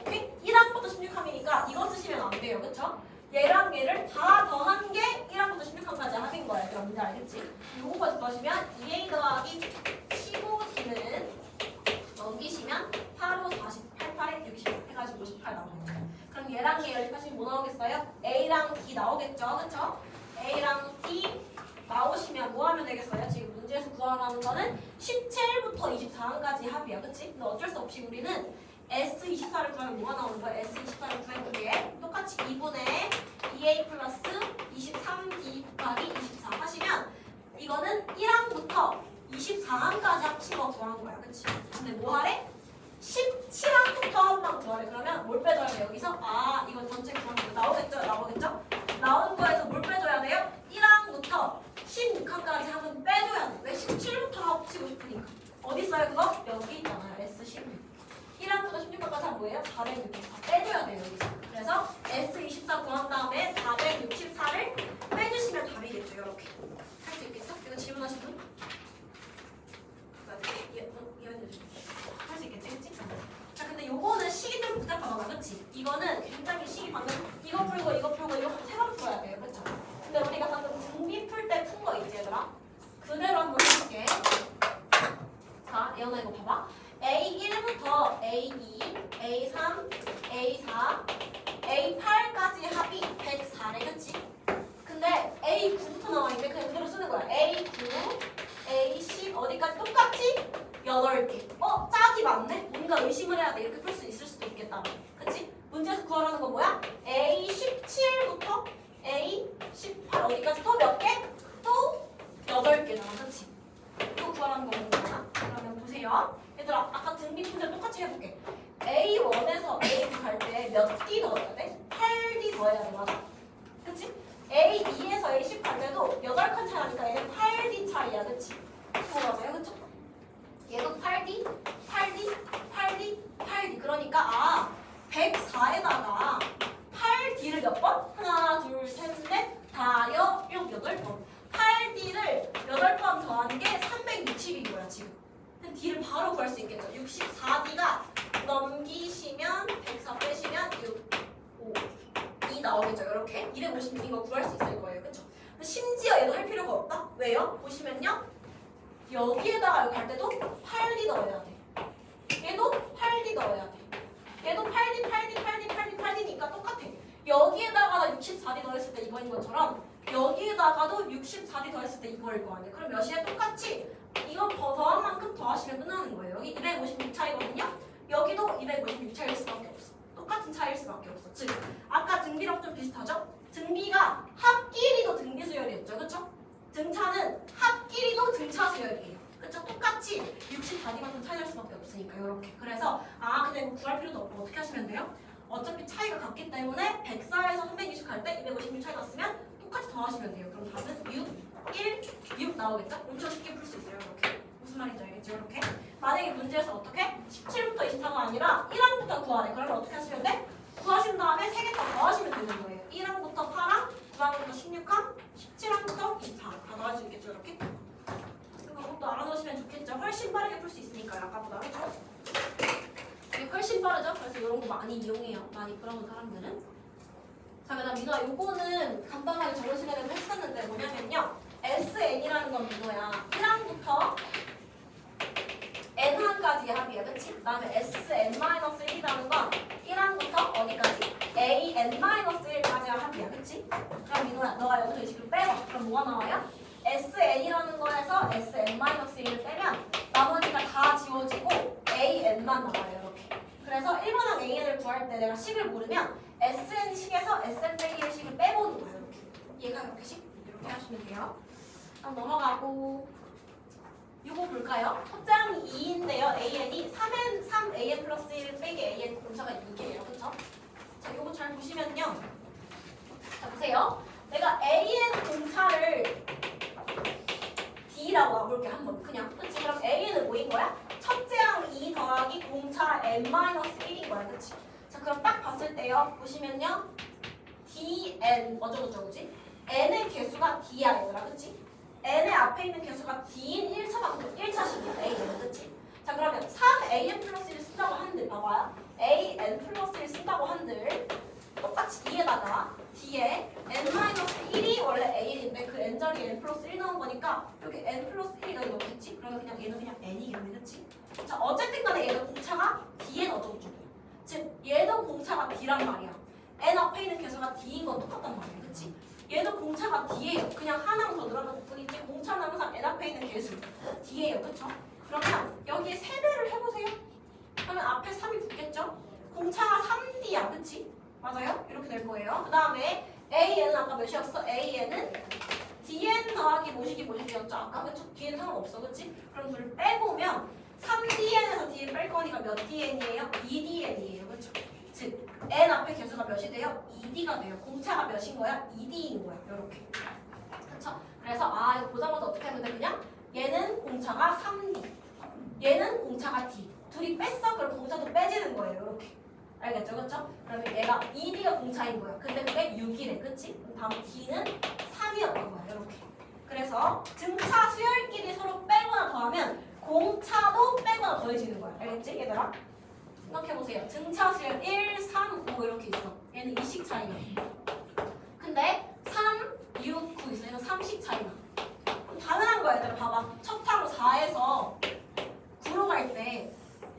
오케이? 1항부터 16항이니까 이거 쓰시면 안 돼요. 그쵸? 얘랑 얘를 다 더한 게 1항부터 16항까지 합인 거야. 그럼 뭔지 알겠지? 요거까지 더하시면 2a 더하기 15d는 넘기시면 8로 48, 8에 60 해가지고 58 나오겠죠. 그럼 얘랑 얘 여기까지 뭐 나오겠어요? a랑 d 나오겠죠. 그쵸? a랑 d 나오시면 뭐 하면 되겠어요? 지금 문제에서 구하라는 거는 17부터 24항까지 합이야. 그치? 근데 어쩔 수 없이 우리는 S24를 구하면 뭐가 나오는 거야? S24를 구해볼게. 똑같이 2분의 2a 플러스 23d 곱하기 24 하시면 이거는 1항부터 24항까지 합친 거 구한 거야. 그치? 근데 뭐 하래? 17항부터 한 방 구하래. 그러면 뭘 빼줘야 돼? 여기서? 아, 이거 전체 구한 거 나오겠죠? 나오겠죠? 나온 거에서 뭘 빼줘야 돼요? 1항부터 16항까지 하면 빼줘야 돼. 왜? 17부터 합치고 싶으니까. 어디 있어요 그거? 여기 있잖아요. S16. 1항부터 16항까지 하면 뭐예요? 464. 빼줘야 돼요. 여기서. 그래서 S24 구한 다음에 464를 빼주시면 답이겠죠. 이렇게. 할 수 있겠죠? 이거 질문하신 분? 할 수 있겠지? 그치? 자, 근데 요거는 식이 좀 복잡하잖아. 그치? 이거는 굉장히 식이 방금 이거 풀고 이거 풀고 이거 세 번 풀어야 돼요. 그쵸? 8개. 짝이 많네? 뭔가 의심을 해야 돼. 이렇게 풀 수 있을 수도 있겠다. 그치? 문제에서 구하라는 건 뭐야? A17부터 A18 어디까지 또 몇 개? 또 8개잖아. 그치? 또 구하라는 거구나. 그러면 보세요. 얘들아, 아까 등비 문제 똑같이 해볼게. A1에서 A2 갈 때 몇 D 넣어야 돼? 8D 넣어야 돼. 맞아? 그치? A2에서 A10 갈 때도 8칸 차이니까 얘는 8D 차이야. 그치? 그거 맞아요? 그쵸? 얘도 8D, 8D, 8D, 8D. 그러니까 104에다가 8D를 몇 번? 하나, 둘, 셋, 넷, 다여, 8번. 8D를 8번 더한 게 360인 거야, 지금. 근데 D를 바로 구할 수 있겠죠. 64D가 넘기시면 104 빼시면 6, 5, 2 나오겠죠. 이렇게 256인 거 구할 수 있을 거예요. 그쵸? 심지어 얘도 할 필요가 없다. 왜요? 보시면요. 여기에다가 여기 갈 때도 8D 넣어야 돼. 얘도 8D 넣어야 돼. 얘도 8D니까 똑같아. 여기에다가 64D 더했을 때 이거인 것처럼 여기에다가도 64D 더했을 때 이거일 거 아니에요. 그럼 몇이야? 똑같이 이거 더한 만큼 더하시면 끝나는 거예요. 여기 256 차이거든요. 여기도 256 차이일 수밖에 없어. 똑같은 차이일 수밖에 없어. 즉 아까 등비랑 좀 비슷하죠? 등비가 합끼리도 등비 수열이었죠. 그쵸? 등차는 합끼리도 등차 수열이에요. 그쵸? 똑같이 64D만큼 차이날 수밖에 없으니까 이렇게. 그래서 근데 이거 구할 필요도 없고 어떻게 하시면 돼요? 어차피 차이가 같기 때문에 104에서 320 갈 때 256 차이 났으면 똑같이 더하시면 돼요. 그럼 답은 6, 1, 6 나오겠죠? 엄청 쉽게 풀 수 있어요. 이렇게. 무슨 말인지 알겠죠? 이렇게. 만약에 문제에서 어떻게? 17부터 24가 아니라 1항부터 구하래. 그러면 어떻게 하시면 돼? 구하신 다음에 3개 더 더하시면 되는 거예요. 1항부터 8항, 9항부터 16항, 17항부터 24항 다 더할 수 있겠죠? 이렇게. 이것도 알아놓으시면 좋겠죠? 훨씬 빠르게 풀 수 있으니까요. 아까보다. 그렇죠? 이게 훨씬 빠르죠? 그래서 이런 거 많이 이용해요. 많이 풀어본 사람들은. 자, 그 다음 민호야, 요거는 간단하게 저번 시간에도 했었는데 뭐냐면요. SN이라는 건 민호야. 1항부터 N항까지의 합이야. 그치? 그 다음에 SN-1이라는 건 1항부터 어디까지? AN-1까지의 합이야. 그치? 그럼 민호야, 너가 여기서 이 식으로 빼봐. 그럼 뭐가 나와요? SN이라는 거에서 SN-1을 빼면 나머지가 다 지워지고 AN만 나와요. 이렇게. 그래서 1번항 AN을 구할 때 내가 식을 모르면 SN식에서 SN 빼기 1식을 빼보는 거예요. 이렇게. 얘가 이렇게 이렇게 하시면 돼요. 그럼 넘어가고 이거 볼까요? 첫째 항이 2인데요. AN이 3AN 플러스 1 빼기 AN 공차가 2개예요. 그쵸? 자, 이거 잘 보시면요. 자, 보세요. 내가 AN 공차를 D라고 놔볼게 한번 그냥. 그치? 그럼 AN은 뭐인 거야? 첫째 항 2 더하기 공차 N-1인 거야. 그치? 자, 그럼 딱 봤을 때요. 보시면요. DN 어쩌고저쩌고지? N의 개수가 D야 얘들아. 그치? N의 앞에 있는 개수가 D인 1차식이야. AN은. 그치? 자, 그러면 3AN 플러스 1 쓴다고 한들 봐봐요. AN 플러스 1 쓴다고 한들 똑같이 2에다가 D에 N-1이 원래 AN인데 그 N 자리에 N 플러스 1 넣은 거니까 여기 N 플러스 1 여기 넣겠지? 그러면 그냥 얘는 그냥 N이겠네. 그치? 자, 어쨌든 간에 얘는 공차가 D에 어쩌고저쩌고. 즉 얘도 공차가 D란 말이야. N 앞에 있는 개수가 D인 건 똑같단 말이야. 그치? 얘도 공차가 D예요. 그냥 하나만 더 늘어난 뿐이지 공차는 항상 N 앞에 있는 개수 D예요. 그쵸? 그러면 여기에 3배를 해보세요. 그러면 앞에 3이 붙겠죠? 공차가 3D야. 그치? 맞아요? 이렇게 될 거예요. 그 다음에 AN은 아까 몇이었어? AN은 DN 더하기 모시기였죠? 아까 그쵸? 뒤에는 상관없어. 그치? 그럼 둘 빼보면 3DN에서 DN 뺄 거니까 몇 DN이에요? 2DN이에요. 그쵸? 즉 N 앞에 개수가 몇이 돼요? 2D가 돼요. 공차가 몇인 거야? 2D인 거야. 이렇게. 그쵸? 그래서 이거 보자마자 어떻게 하면 돼? 그냥 얘는 공차가 3D 얘는 공차가 D 둘이 뺐어? 그럼 공차도 빼지는 거예요. 이렇게. 알겠죠? 그쵸? 그러면 얘가 2D가 공차인 거야. 근데 그게 6이래. 그치? 그럼 다음 D는 3이었던 거야. 이렇게. 그래서 등차 수열끼리 서로 빼거나 더하면 공차도 빼거나 더해지는 거야. 알겠지? 얘들아? 생각해보세요. 등차 수열 1, 3, 5 이렇게 있어. 얘는 2식 차이나. 근데 3, 6, 9 있어. 얘는 3식 차이나. 그럼 당연한 거야. 얘들아 봐봐. 첫 항 4에서 9로 갈 때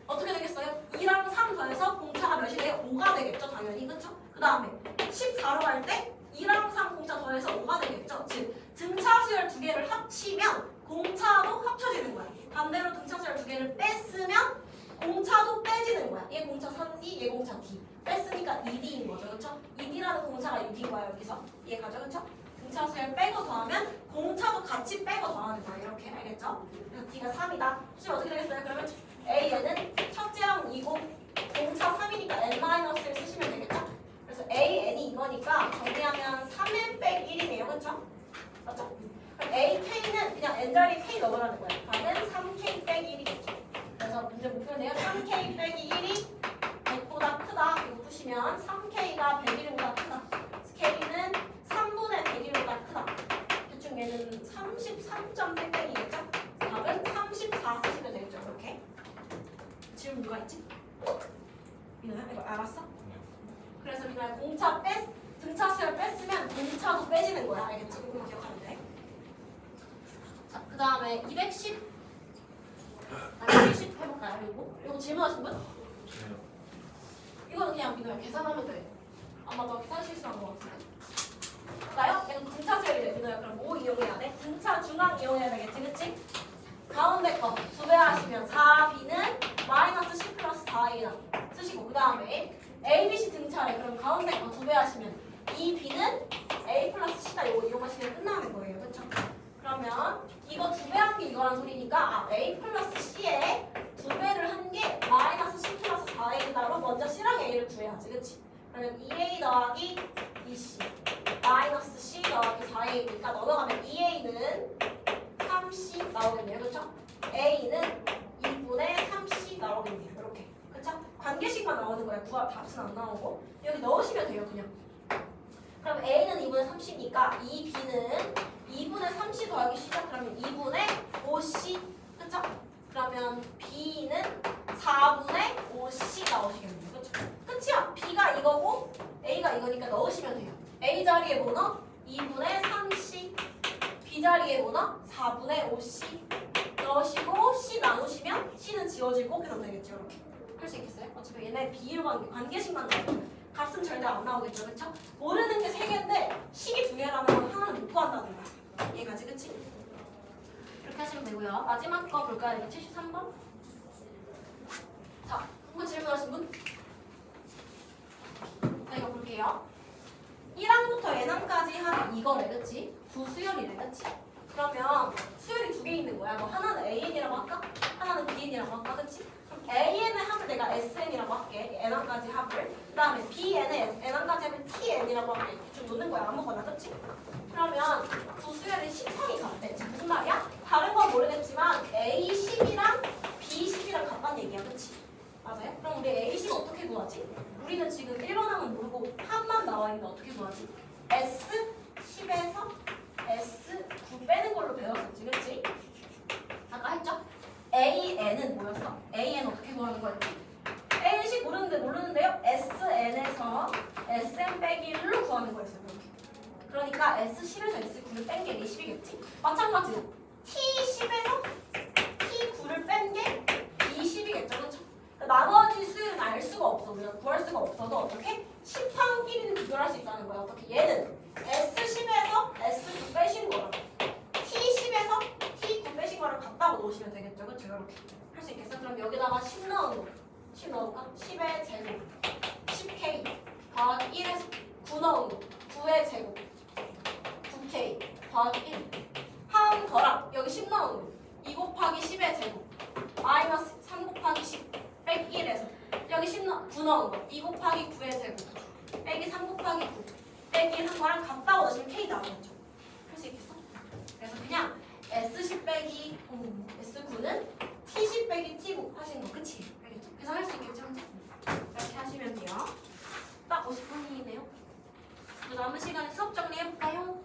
어떻게 되겠어요? 2랑 3 더해서 공차가 몇이 돼요? 5가 되겠죠? 당연히. 그쵸? 그 다음에 14로 갈 때 2랑 3 공차 더해서 5가 되겠죠? 즉 등차 수열 두 개를 합치면 공차도 합쳐지는 거야. 반대로 등차 수열 두 개를 빼 얘 공차 3D, 얘 공차 D. 뺐으니까 2D인 거죠, 그렇죠? 2D라는 공차가 6인 거야 여기서. 이해가죠, 그렇죠? 등차수를 빼고 더하면 공차도 같이 빼고 더하는 거야 이렇게 알겠죠? 그래서 D가 3이다. 지금 어떻게 되겠어요? 그러면 A는 첫째랑 2고 공차 3이니까 n-를 쓰시면 되겠죠? 그래서 AN이 이거니까 정리하면 3n 빼기 1이네요, 그렇죠? 맞죠? 그럼 AK는 그냥 n자리 K 넣으라는 거야. 답은 3K 빼기 1이겠죠. 그래서 문제 목표네요. 3K 빼기 1이 100보다 크다. 이거 푸시면 3K가 101보다 크다. K는 3분의 101보다 크다. 대충 얘는 33점 땡땡이겠죠? 답은 34 쓰시면 되겠죠. 이렇게. 지금 누가 있지? 민호야? 이거 알았어? 그래서 민호야 공차 등차수를 뺐으면 공차도 빼지는 거야. 알겠지? 이거 기억하면 돼. 자, 그 다음에 210 해볼까요? 이거 질문하신 분? 이거는 그냥 민호야 계산하면 돼. 아마 너 계산 실수한 거 같은데. 볼까요? 이건 등차수열이래 민호야. 그럼 뭐 이용해야 돼? 등차 중앙 이용해야 되겠지, 그치? 가운데 거 2배 하시면 4b는 마이너스 10 플러스 4a나 쓰시고 그 다음에 abc 등차래. 그럼 가운데 거 2배 하시면 2b는 a 플러스 c다. 이거 이용하시면 끝나는 거예요, 그쵸? 그러면 이거 2배 한 게 이거란 소리니까 a 플러스 c에 2배를 한 게 마이너스 10 플러스 4a다로 먼저 c랑 a를 구해야지, 그치? 그러면 2a 더하기 2c 마이너스 c 더하기 4a니까 넘어가면 2a는 3c 나오겠네요, 그렇죠? a는 2분의 3c 나오겠네요, 이렇게. 그렇죠? 관계식만 나오는 거예요. 답은 안 나오고 여기 넣으시면 돼요, 그냥. 그럼 a는 2분의 3c니까 2b는 2분의 3c 더하기 c죠? 그러면 2분의 5c, 그렇죠? 그러면 b는 4분의 5c 나오시겠네요, 그렇죠? 끝이야. b가 이거고 a가 이거니까 넣으시면 돼요. a 자리에 뭐 넣어? 2분의 3c, b 자리에 뭐 넣어? 4분의 5c 넣으시고 c 나누시면 c는 지워지고 그래서 되겠죠, 이렇게. 할 수 있겠어요? 어차피 얘네 비율 관계식만 나오고 값은 절대 안 나오겠죠, 그렇죠? 모르는 게 3개인데 식이 2개라면 하나는 못 구한다는 거야. 이해가지, 그치? 이렇게 하시면 되고요. 마지막 거 볼까요? 73번. 자, 한번 질문하신 분? 자, 이거 볼게요. 1항부터 n항까지 하는 이거래, 그치? 두 수열이래, 그치? 그러면 수열이 2개 있는 거야. 뭐 하나는 AN이라고 할까? 하나는 BN이라고 할까? 그치? 그럼 AN의 합을 내가 SN이라고 할게. n항까지 합을. 그 다음에 BN의 n항까지 하면 TN이라고 할게. 좀 놓는 거야. 아무거나, 그치? 그러면 두 수열이 10항이 같대. 지금 무슨 말이야? 다른 건 모르겠지만 A10이랑 B10이랑 같다는 얘기야, 그치? 맞아요? 그럼 우리 A10 어떻게 구하지? 우리는 지금 1번항은 모르고 합만 나와 있는데 어떻게 구하지? S10에서 S9 빼는 걸로 배웠었지, 그치? 아까 했죠? AN은 뭐였어? AN 어떻게 구하는 거였지? A10 모르는데요? SN에서 SN 빼기 1로 구하는 거였어요, 그렇게. 그러니까 S10에서 S9를 뺀 게 A10이겠지? 마찬가지로 T10에서 T9를 뺀 게 B10이겠죠, 그렇죠? 나머지 수율은 알 수가 없어. 우리가 구할 수가 없어도 어떻게? 10항끼리는 비교할 수 있다는 거야. 어떻게? 얘는 S10에서 S9 빼신 거라고. T10에서 T9 빼신 거를 같다고 놓으시면 되겠죠. 그렇죠? 이렇게. 할 수 있겠어? 그럼 여기다가 10 넣은 거. 10 넣을까? 10의 제곱. 10K. 더하기 1에서 9 넣은 거. 9의 제곱. 9K. 더하기 1. 한 거랑 여기 10 넣은 거. 2 곱하기 10의 제곱. 마이너스 3 곱하기 10 빼기 1에서 여기 9 넣은 거 2 곱하기 9의 제곱 빼기 3 곱하기 9 빼기 1 한 거랑 같다고 넣으시면 K 나오겠죠. 할 수 있겠어? 그래서 그냥 S10 빼기 S9는 T10 빼기 T9 하시는 거 그치? 알겠죠? 그래서 할 수 있겠죠? 이렇게 하시면 돼요. 딱 50분이네요. 남은 시간에 수업 정리해볼까요?